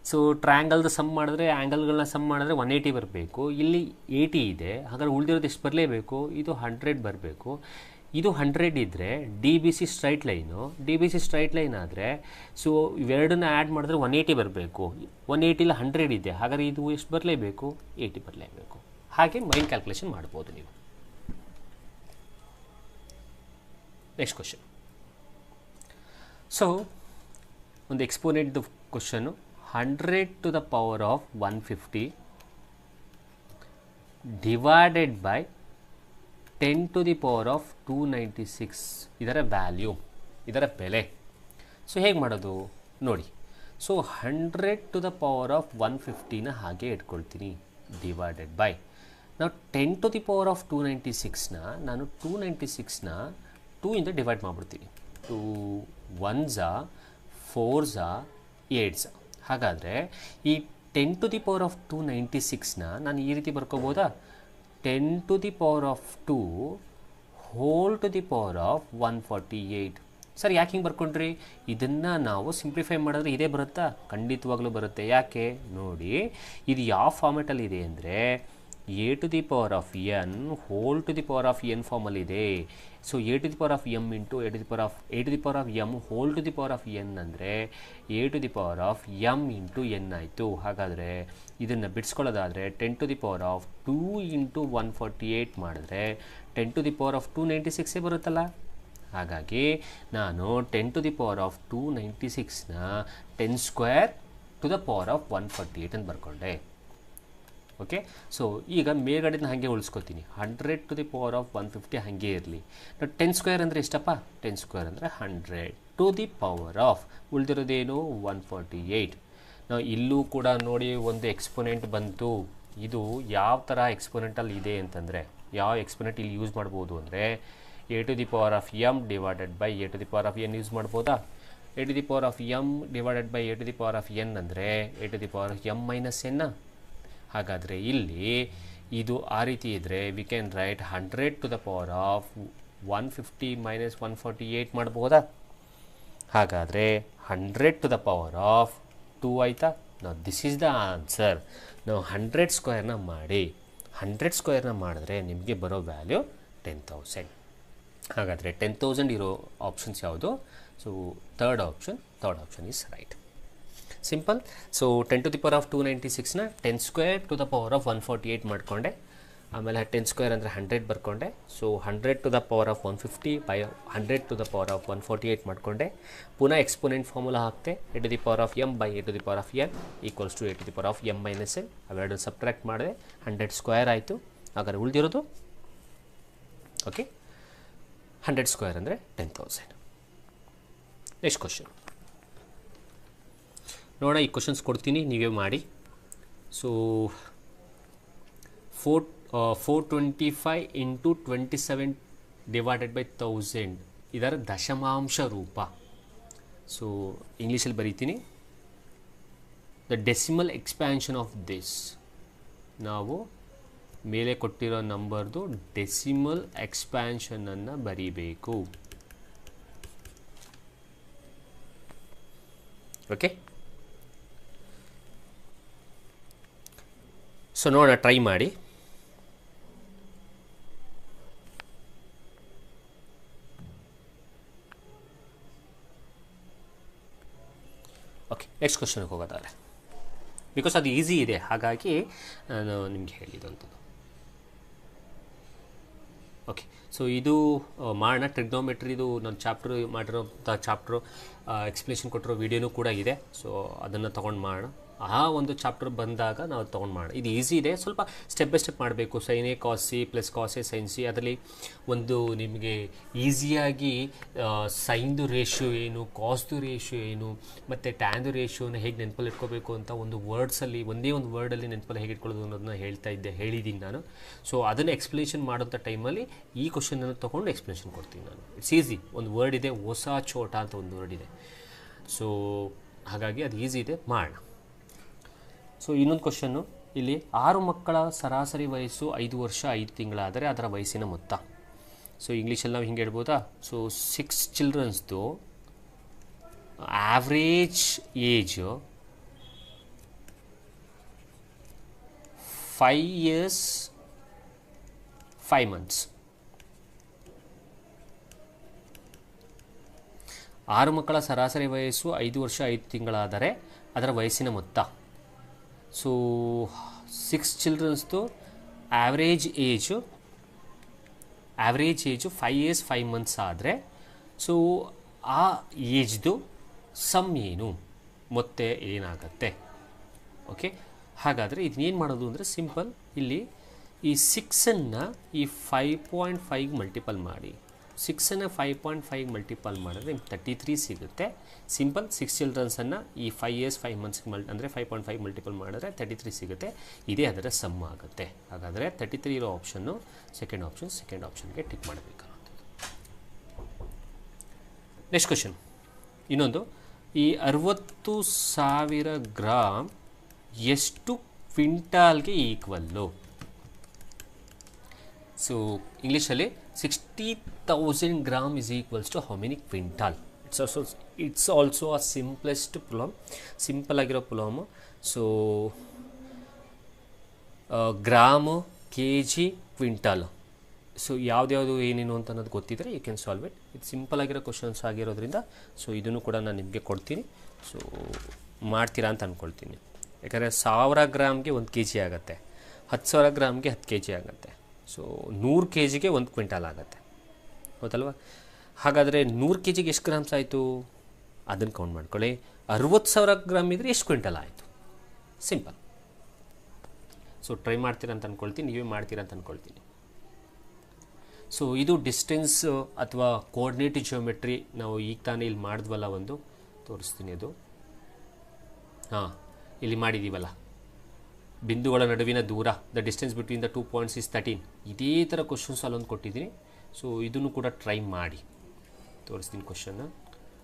ಸೊ ಟ್ರಯಾಂಗಲ್ದು ಸಮ್ ಮಾಡಿದ್ರೆ, ಆ್ಯಂಗಲ್ಗಳನ್ನ ಸಮ್ ಮಾಡಿದ್ರೆ 180 ಬರಬೇಕು. ಇಲ್ಲಿ 80 ಇದೆ. ಹಾಗಾದ್ರೆ ಉಳಿದಿರೋದು ಎಷ್ಟು ಬರಲೇಬೇಕು? ಇದು 100 ಬರಬೇಕು. ಇದು 100 ಇದ್ದರೆ D B C straight line ಆದರೆ ಸೊ ಇವೆರಡನ್ನ ಆ್ಯಡ್ ಮಾಡಿದ್ರೆ 180 ಬರಬೇಕು. 180 100 ಇದೆ. ಹಾಗಾದರೆ ಇದು ಎಷ್ಟು ಬರಲೇಬೇಕು? 80 ಬರಲೇಬೇಕು. ಹಾಗೆ ಮೈಂಡ್ ಕ್ಯಾಲ್ಕುಲೇಷನ್ ಮಾಡ್ಬೋದು ನೀವು. Next question. ಸೊ ಒಂದು ಎಕ್ಸ್ಪೋನೆಂಟ್ದು question, 100 to the power of 150 divided by 10 to the power of 296 ಇದರ ವ್ಯಾಲ್ಯೂ, ಇದರ ಬೆಲೆ. ಸೊ ಹೇಗೆ ಮಾಡೋದು ನೋಡಿ. So 100 to the power of 150ನ ಹಾಗೆ ಇಟ್ಕೊಳ್ತೀನಿ, ಡಿವೈಡೆಡ್ ಬೈ ನಾವು 10 to the power of 296ನ ನಾನು 296ನ 2 ಇಂದ ಡಿವೈಡ್ ಮಾಡಿಬಿಡ್ತೀನಿ. 2 1s 4s 8s. ಹಾಗಾದರೆ ಈ 10 to the power of 296ನ ನಾನು ಈ ರೀತಿ ಬರ್ಕೋಬೋದಾ? 10 to the power of 2 whole to the power of 148. Sir ಯಾಕೆ ಹಿಂಗೆ ಬರ್ಕೊಂಡ್ರಿ? ಇದನ್ನು ನಾವು ಸಿಂಪ್ಲಿಫೈ ಮಾಡಿದ್ರೆ ಇದೇ ಬರುತ್ತಾ? ಖಂಡಿತವಾಗ್ಲೂ ಬರುತ್ತೆ. ಯಾಕೆ ನೋಡಿ, ಇದು ಯಾವ ಫಾರ್ಮೆಟಲ್ಲಿ ಇದೆ ಅಂದರೆ a to the power of n whole to the power of n ಫಾರ್ಮಲ್ಲಿದೆ. So a to the power of m into a to the power of m whole to the power of n ಅಂದರೆ a to the power of m into n ಆಯಿತು. ಹಾಗಾದರೆ ಇದನ್ನು ಬಿಡಿಸ್ಕೊಳ್ಳೋದಾದರೆ 10 to the power of 2 into 148 ಮಾಡಿದ್ರೆ 10 to the power of 296 ಬರುತ್ತಲ್ಲ. ಹಾಗಾಗಿ ನಾನು 10 to the power of 296ನ 10 square to the power of 148 ಅಂತ ಬರ್ಕೊಂಡೆ. ಓಕೆ, ಸೊ ಈಗ ಮೇಲ್ಗಡೆನ ಹಾಗೆ ಉಳಿಸ್ಕೊತೀನಿ. 100 to the power of 150 ಹಾಗೆ ಇರಲಿ. 10 ಸ್ಕ್ವೇರ್ ಅಂದರೆ ಎಷ್ಟಪ್ಪ? 10 ಸ್ಕ್ವೇರ್ ಅಂದರೆ 100 to the power of ಉಳಿದಿರೋದೇನು? 148. ನಾವು ಇಲ್ಲೂ ಕೂಡ ನೋಡಿ ಒಂದು ಎಕ್ಸ್ಪೋನೆಂಟ್ ಬಂತು. ಇದು ಯಾವ ಥರ ಎಕ್ಸ್ಪೋನೆಂಟಲ್ಲಿ ಇದೆ ಅಂತಂದರೆ, ಯಾವ ಎಕ್ಸ್ಪೋನೆಂಟ್ ಇಲ್ಲಿ ಯೂಸ್ ಮಾಡ್ಬೋದು ಅಂದರೆ a to the power of m divided by a to the power of n use ಮಾಡ್ಬೋದಾ? a to the power of m divided by a to the power of n ಅಂದರೆ a to the power of m minus n. ಹಾಗಾದರೆ ಇಲ್ಲಿ ಇದು ಆ ರೀತಿ ಇದ್ದರೆ V can right 100 to the power of 150 minus 148 ಮಾಡ್ಬೋದಾ? ಹಾಗಾದರೆ 100 to the power of 2 ಆಯಿತಾ? ನಾವು ದಿಸ್ ಈಸ್ ದ ಆನ್ಸರ್. ನಾವು 100 ಸ್ಕ್ವೇರ್ನ ಮಾಡಿ 100 ಸ್ಕ್ವೇರ್ನ ಮಾಡಿದ್ರೆ ನಿಮಗೆ ಬರೋ ವ್ಯಾಲ್ಯೂ 10,000. ಹಾಗಾದರೆ 10,000 ಇರೋ ಆಪ್ಷನ್ಸ್ ಯಾವುದು? So third option is right. Simple. So 10 to the power of 296ನ 10 square to the power of 148 ಮಾಡಿಕೊಂಡೆ. ಆಮೇಲೆ 10 ಸ್ಕ್ವೇರ್ ಅಂದರೆ 100 ಬರ್ಕೊಂಡೆ. So 100 to the power of 150 by 100 to the power of 148 ಮಾಡಿಕೊಂಡೆ. ಪುನಃ ಎಕ್ಸ್ಪೋನೆಂಟ್ ಫಾರ್ಮುಲಾ ಹಾಕ್ತೆ. a to the power of m by a to the power of n equals to a to the power of m minus n. ಅವೆರಡು subtract ಮಾಡಿದೆ, 100 square ಆಯಿತು. ಹಾಗಾದ್ರೆ ಉಳಿದಿರೋದು okay 100 square ಅಂದರೆ 10,000. Next question ನೋಡೋಣ. ಈ questions ಕೊಡ್ತೀನಿ, ನೀವೇ ಮಾಡಿ. ಸೊ 425 ಇಂಟು 27 ಡಿವೈಡೆಡ್ ಬೈ 1000 ಇದರ ದಶಮಾಂಶ ರೂಪ. ಸೊ ಇಂಗ್ಲೀಷಲ್ಲಿ ಬರೀತೀನಿ. The decimal expansion of this. ನಾವು ಮೇಲೆ ಕೊಟ್ಟಿರೋ ನಂಬರ್ದು ಡೆಸಿಮಲ್ ಎಕ್ಸ್ಪ್ಯಾನ್ಷನನ್ನು ಬರೀಬೇಕು. ಓಕೆ, ಸೊ ನೋಡೋಣ, ಟ್ರೈ ಮಾಡಿ. ಓಕೆ, ನೆಕ್ಸ್ಟ್ ಕ್ವಶನ್ಗೆ ಹೋಗೋದಾದ್ರೆ, ಬಿಕಾಸ್ ಅದು ಈಸಿ ಇದೆ, ಹಾಗಾಗಿ ನಾನು ನಿಮಗೆ ಹೇಳಿದಂಥದ್ದು. ಓಕೆ, ಸೊ ಇದು ಮಾಡೋಣ. ಟ್ರಿಗ್ನೋಮೆಟ್ರಿದು ನಾನು ಚಾಪ್ಟರ್ ಮಾಡಿರೋಂಥ ಚಾಪ್ಟ್ರು ಎಕ್ಸ್ಪ್ಲೇಷನ್ ಕೊಟ್ಟಿರೋ ವಿಡಿಯೋನೂ ಕೂಡ ಇದೆ. ಸೊ ಅದನ್ನು ತೊಗೊಂಡು ಮಾಡೋಣ. ಆ ಒಂದು ಚಾಪ್ಟರ್ ಬಂದಾಗ ನಾವು ತೊಗೊಂಡು ಮಾಡೋಣ. ಇದು ಈಸಿ ಇದೆ, ಸ್ವಲ್ಪ ಸ್ಟೆಪ್ ಬೈ ಸ್ಟೆಪ್ ಮಾಡಬೇಕು. Sine A cos C plus cos A sine C, ಅದರಲ್ಲಿ ಒಂದು ನಿಮಗೆ ಈಸಿಯಾಗಿ ಸೈನ್ದು ರೇಷಿಯೋ ಏನು, ಕಾಸ್ದು ರೇಷಿಯೋ ಏನು, ಮತ್ತು ಟ್ಯಾನ್ದು ರೇಷಿಯೋನ ಹೇಗೆ ನೆನಪಲ್ಲಿ ಇಟ್ಕೋಬೇಕು ಅಂತ ಒಂದು ವರ್ಡ್ಸಲ್ಲಿ, ಒಂದೇ ಒಂದು ವರ್ಡಲ್ಲಿ ನೆನಪಲ್ಲಿ ಹೇಗೆ ಇಟ್ಕೊಳ್ಳೋದು ಅನ್ನೋದನ್ನ ಹೇಳಿದ್ದೀನಿ ನಾನು. ಸೊ ಅದನ್ನು ಎಕ್ಸ್ಪ್ಲೇಷನ್ ಮಾಡೋಂಥ ಟೈಮಲ್ಲಿ ಈ ಕ್ವಶನನ್ನು ತೊಗೊಂಡು ಎಕ್ಸ್ಪ್ಲೇಷನ್ ಕೊಡ್ತೀನಿ ನಾನು. It's easy. ಒಂದು ವರ್ಡ್ ಇದೆ, ಹೊಸ ಚೋಟ ಅಂತ ಒಂದು ವರ್ಡ್ ಇದೆ. ಸೊ ಹಾಗಾಗಿ ಅದು ಈಸಿ ಇದೆ, ಮಾಡೋಣ. ಸೊ ಇನ್ನೊಂದು ಕ್ವಶನ್ನು ಇಲ್ಲಿ, 6 ಮಕ್ಕಳ ಸರಾಸರಿ ವಯಸ್ಸು 5 ವರ್ಷ 5 ತಿಂಗಳಾದರೆ ಅದರ ವಯಸ್ಸಿನ ಮೊತ್ತ. ಸೊ ಇಂಗ್ಲೀಷಲ್ಲಿ ನಾವು ಹಿಂಗೆ ಹೇಳ್ಬೋದಾ? ಸೊ 6 ಚಿಲ್ಡ್ರನ್ಸ್ದು ಆವ್ರೇಜ್ ಏಜ್ 5 years 5 months. 6 ಮಕ್ಕಳ ಸರಾಸರಿ ವಯಸ್ಸು 5 ವರ್ಷ 5 ತಿಂಗಳಾದರೆ ಅದರ ವಯಸ್ಸಿನ ಮೊತ್ತ. ಸೊ 6 ಚಿಲ್ಡ್ರನ್ಸ್ದು ಆವ್ರೇಜ್ ಏಜು 5 years 5 months ಆದರೆ, ಸೊ ಆ ಏಜ್ದು ಸಮ್ ಏನು, ಮೊತ್ತ ಏನಾಗತ್ತೆ? ಓಕೆ, ಹಾಗಾದರೆ ಇದನ್ನೇನು ಮಾಡೋದು ಅಂದರೆ ಸಿಂಪಲ್. ಇಲ್ಲಿ ಈ 6ಅನ್ನು ಈ 5.5 ಮಲ್ಟಿಪಲ್ ಮಾಡಿ. 6ಅನ್ನು 5.5 ಮಲ್ಟಿಪಲ್ ಮಾಡಿದ್ರೆ ನಿಮ್ಗೆ 33 ಸಿಗುತ್ತೆ. ಸಿಂಪಲ್. 6 ಚಿಲ್ಡ್ರನ್ಸನ್ನು ಈ 5 years 5 months ಅಂದರೆ 5.5 ಮಲ್ಟಿಪಲ್ ಮಾಡಿದ್ರೆ 33 ಸಿಗುತ್ತೆ. ಇದೇ ಅದರ ಸಮ್ ಆಗುತ್ತೆ. ಹಾಗಾದರೆ 33 ಇರೋ ಆಪ್ಷನ್ನು ಸೆಕೆಂಡ್ ಆಪ್ಷನ್ಗೆ ಟಿಕ್ ಮಾಡಬೇಕು. ನೆಕ್ಸ್ಟ್ ಕ್ವಶನ್ ಇನ್ನೊಂದು, ಈ 60,000 ಗ್ರಾಮ್ ಎಷ್ಟು ಕ್ವಿಂಟಾಲ್ಗೆ ಈಕ್ವಲ್ಲು? ಸೊ ಇಂಗ್ಲೀಷಲ್ಲಿ 60,000 gram is equals to how many quintal? It's also a simplest problem, simple ಆಗಿರೋ problem. So gram, K G, quintal, so ಯಾವ್ದ್ಯಾವುದು ಏನೇನು ಅಂತ ಅನ್ನೋದು ಗೊತ್ತಿದ್ದರೆ ಯು ಕ್ಯಾನ್ ಸಾಲ್ವ್ ಇಟ್. ಇದು ಸಿಂಪಲ್ ಆಗಿರೋ ಕ್ವಶನ್ಸ್ ಆಗಿರೋದ್ರಿಂದ ಸೊ ಇದನ್ನು ಕೂಡ ನಾನು ನಿಮಗೆ ಕೊಡ್ತೀನಿ. ಸೊ ಮಾಡ್ತೀರಾ ಅಂತ ಅಂದ್ಕೊಳ್ತೀನಿ. ಯಾಕಂದರೆ 1000 ಗ್ರಾಮ್ಗೆ 1 kg ಆಗುತ್ತೆ, 10,000 ಗ್ರಾಮ್ಗೆ 10 kg ಆಗುತ್ತೆ. ಸೊ 100 kgಗೆ 1 ಕ್ವಿಂಟಾಲ್ ಆಗುತ್ತೆ, ಹೌದಲ್ವ? ಹಾಗಾದರೆ 100 kgಗೆ ಎಷ್ಟು ಗ್ರಾಮ್ಸ್ ಆಯಿತು ಅದನ್ನು ಕೌಂಟ್ ಮಾಡ್ಕೊಳ್ಳಿ. 60,000 ಗ್ರಾಮ್ ಇದ್ದರೆ ಎಷ್ಟು ಕ್ವಿಂಟಲ್ ಆಯಿತು? ಸಿಂಪಲ್. ಸೊ ಟ್ರೈ ಮಾಡ್ತೀರಾ ಅಂತ ಅಂದ್ಕೊಳ್ತೀನಿ, ನೀವೇ ಮಾಡ್ತೀರಾ ಅಂತ ಅಂದ್ಕೊಳ್ತೀನಿ. ಸೊ ಇದು ಡಿಸ್ಟೆನ್ಸ್ ಅಥವಾ ಕೋಆರ್ಡಿನೇಟ್ ಜಿಯೋಮೆಟ್ರಿ ನಾವು ಈಗ ತಾನೇ ಇಲ್ಲಿ ಮಾಡಿದ್ವಲ್ಲ, ಒಂದು ತೋರಿಸ್ತೀನಿ. ಅದು ಹಾಂ, ಇಲ್ಲಿ ಮಾಡಿದ್ದೀವಲ್ಲ, ಬಿಂದುಗಳ ನಡುವಿನ ದೂರ, the distance between the 2 points is 13. ಇದೇ ಥರ ಕ್ವಶನ್ಸ್ ಅಲ್ಲೊಂದು ಕೊಟ್ಟಿದ್ದೀನಿ. ಸೊ ಇದನ್ನು ಕೂಡ ಟ್ರೈ ಮಾಡಿ ತೋರಿಸ್ತೀನಿ ಕ್ವಶನ್ನ.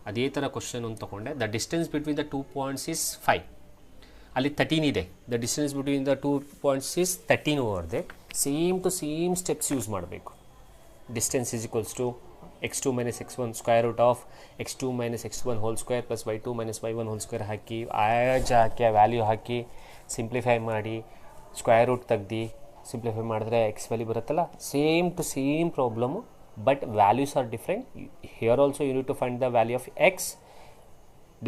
ಅದೇ ಥರ ಕ್ವಶನ್ ಒಂದು ತೊಗೊಂಡೆ. The distance between the 2 points is 5. ಅಲ್ಲಿ 13 ಇದೆ. The distance between the 2 points is 13 over there. Same to same steps use ಮಾಡಬೇಕು. Distance is equals to x2 minus x1 square root of x2 minus x1 whole square plus y2 minus y1 whole square ಹಾಕಿ, ಹಾಕಿ ಆ value ಹಾಕಿ simplify ಮಾಡಿ, square root ತೆಗ್ದು simplify ಮಾಡಿದ್ರೆ x value ಬರುತ್ತಲ್ಲ. Same to same problem, but values are different. Here also you need to find the value of x,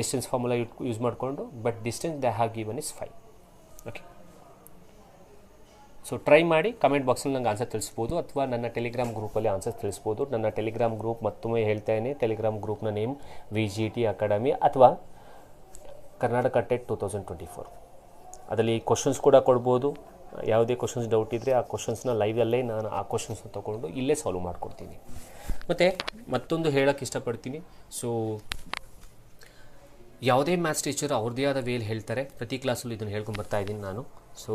distance formula use ಮಾಡಿಕೊಂಡು, but distance they have given is 5. Okay, so try ಮಾಡಿ. Comment ಬಾಕ್ಸಲ್ಲಿ ನಂಗೆ answer ತಿಳಿಸ್ಬೋದು, ಅಥವಾ ನನ್ನ Telegram ಗ್ರೂಪಲ್ಲಿ answer ತಿಳಿಸ್ಬೋದು. ನನ್ನ Telegram group ಮತ್ತೊಮ್ಮೆ ಹೇಳ್ತೇನೆ, ಟೆಲಿಗ್ರಾಮ್ ಗ್ರೂಪ್ನ ನೇಮ್ VGT ಅಕಾಡೆಮಿ ಅಥವಾ ಕರ್ನಾಟಕ ಟೆಟ್ 2024. ಅದರಲ್ಲಿ ಕ್ವಶನ್ಸ್ ಕೂಡ ಕೊಡ್ಬೋದು. ಯಾವುದೇ ಕ್ವಶನ್ಸ್ ಡೌಟ್ ಇದ್ದರೆ ಆ ಕ್ವಶನ್ಸ್ನ ಲೈವಲ್ಲೇ ನಾನು ಆ ಕ್ವಶನ್ಸ್ನ ತೊಗೊಂಡು ಇಲ್ಲೇ ಸಾಲ್ವ್ ಮಾಡ್ಕೊಡ್ತೀನಿ. ಮತ್ತು ಮತ್ತೊಂದು ಹೇಳೋಕ್ಕೆ ಇಷ್ಟಪಡ್ತೀನಿ. ಸೊ ಯಾವುದೇ ಮ್ಯಾಥ್ಸ್ ಟೀಚರ್ ಅವ್ರದ್ದೇ ಆದ ವೇಲಿ ಹೇಳ್ತಾರೆ. ಪ್ರತಿ ಕ್ಲಾಸಲ್ಲೂ ಇದನ್ನು ಹೇಳ್ಕೊಂಡು ಬರ್ತಾ ಇದ್ದೀನಿ ನಾನು. ಸೊ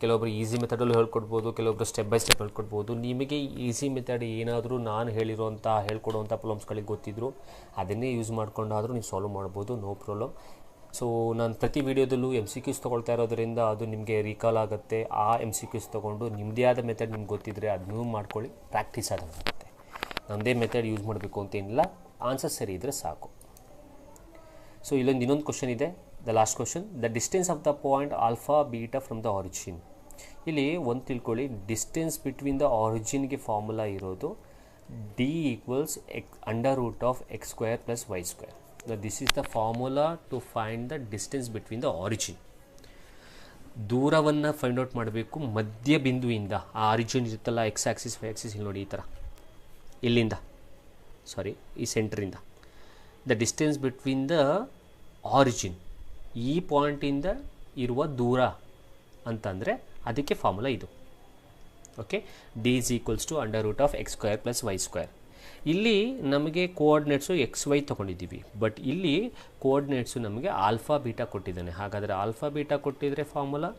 ಕೆಲವೊಬ್ಬರು ಈಸಿ ಮೆಥಡಲ್ಲೂ ಹೇಳ್ಕೊಡ್ಬೋದು, ಕೆಲವೊಬ್ಬರು ಸ್ಟೆಪ್ ಬೈ ಸ್ಟೆಪ್ ಹೇಳ್ಕೊಡ್ಬೋದು. ನಿಮಗೆ ಈಸಿ ಮೆಥಡ್ ಏನಾದರೂ ನಾನು ಹೇಳ್ಕೊಡುವಂಥ ಪ್ರಾಬ್ಲಮ್ಸ್ಗಳಿಗೆ ಗೊತ್ತಿದ್ರು ಅದನ್ನೇ ಯೂಸ್ ಮಾಡ್ಕೊಂಡಾದರೂ ನೀವು ಸಾಲ್ವ್ ಮಾಡ್ಬೋದು, ನೋ ಪ್ರಾಬ್ಲಮ್. ಸೊ ನಾನು ಪ್ರತಿ ವೀಡಿಯೋದಲ್ಲೂ MCQs ತೊಗೊಳ್ತಾ ಇರೋದರಿಂದ ಅದು ನಿಮಗೆ ರೀಕಾಲ್ ಆಗುತ್ತೆ. ಆ MCQs ತೊಗೊಂಡು ನಿಮ್ಮದೇ ಆದ ಮೆಥಡ್ ನಿಮ್ಗೆ ಗೊತ್ತಿದ್ದರೆ ಅದನ್ನೂ ಮಾಡ್ಕೊಳ್ಳಿ, ಪ್ರಾಕ್ಟೀಸ್ ಆಗುತ್ತೆ. ನಮ್ಮದೇ ಮೆಥಡ್ ಯೂಸ್ ಮಾಡಬೇಕು ಅಂತೇನಿಲ್ಲ, ಆನ್ಸರ್ ಸರಿ ಇದ್ದರೆ ಸಾಕು. ಸೊ ಇಲ್ಲೊಂದು ಇನ್ನೊಂದು ಕ್ವಶನ್ ಇದೆ, the last question. The distance of the point alpha beta from the origin. ಇಲ್ಲಿ ಒಂದು ತಿಳ್ಕೊಳ್ಳಿ, ಡಿಸ್ಟೆನ್ಸ್ ಬಿಟ್ವೀನ್ ದ ಆರಿಜಿನ್ಗೆ ಫಾರ್ಮುಲಾ ಇರೋದು d equals under root of x square plus y square. Now this is the formula to find the distance between the origin. ದೂರವನ್ನು find out ಮಾಡಬೇಕು ಮಧ್ಯ ಬಿಂದುವಿಂದ. ಆ origin ಇರುತ್ತಲ್ಲ, X Axis Y Axis, ಇಲ್ಲಿ ನೋಡಿ ಈ ಥರ, ಇಲ್ಲಿಂದ ಸಾರಿ ಈ ಸೆಂಟ್ರಿಂದ the distance between the origin, ಈ ಪಾಯಿಂಟಿಂದ ಇರುವ ದೂರ ಅಂತಂದರೆ ಅದಕ್ಕೆ ಫಾರ್ಮುಲಾ ಇದು. Okay, d is equals to under root of x square plus y square. ಇಲ್ಲಿ ನಮಗೆ ಕೋಆರ್ಡಿನೇಟ್ಸು ಎಕ್ಸ್ ವೈ ತೊಗೊಂಡಿದ್ದೀವಿ, ಬಟ್ ಇಲ್ಲಿ ಕೋಆರ್ಡಿನೇಟ್ಸು ನಮಗೆ ಆಲ್ಫಾ ಬೀಟಾ ಕೊಟ್ಟಿದ್ದಾನೆ. ಹಾಗಾದರೆ ಆಲ್ಫಾ ಬೀಟಾ ಕೊಟ್ಟಿದ್ದರೆ formula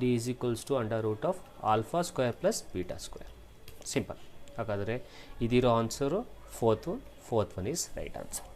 d is equals to under root of alpha square plus beta square. Simple. ಹಾಗಾದರೆ ಇದಿರೋ answer fourth one is right answer.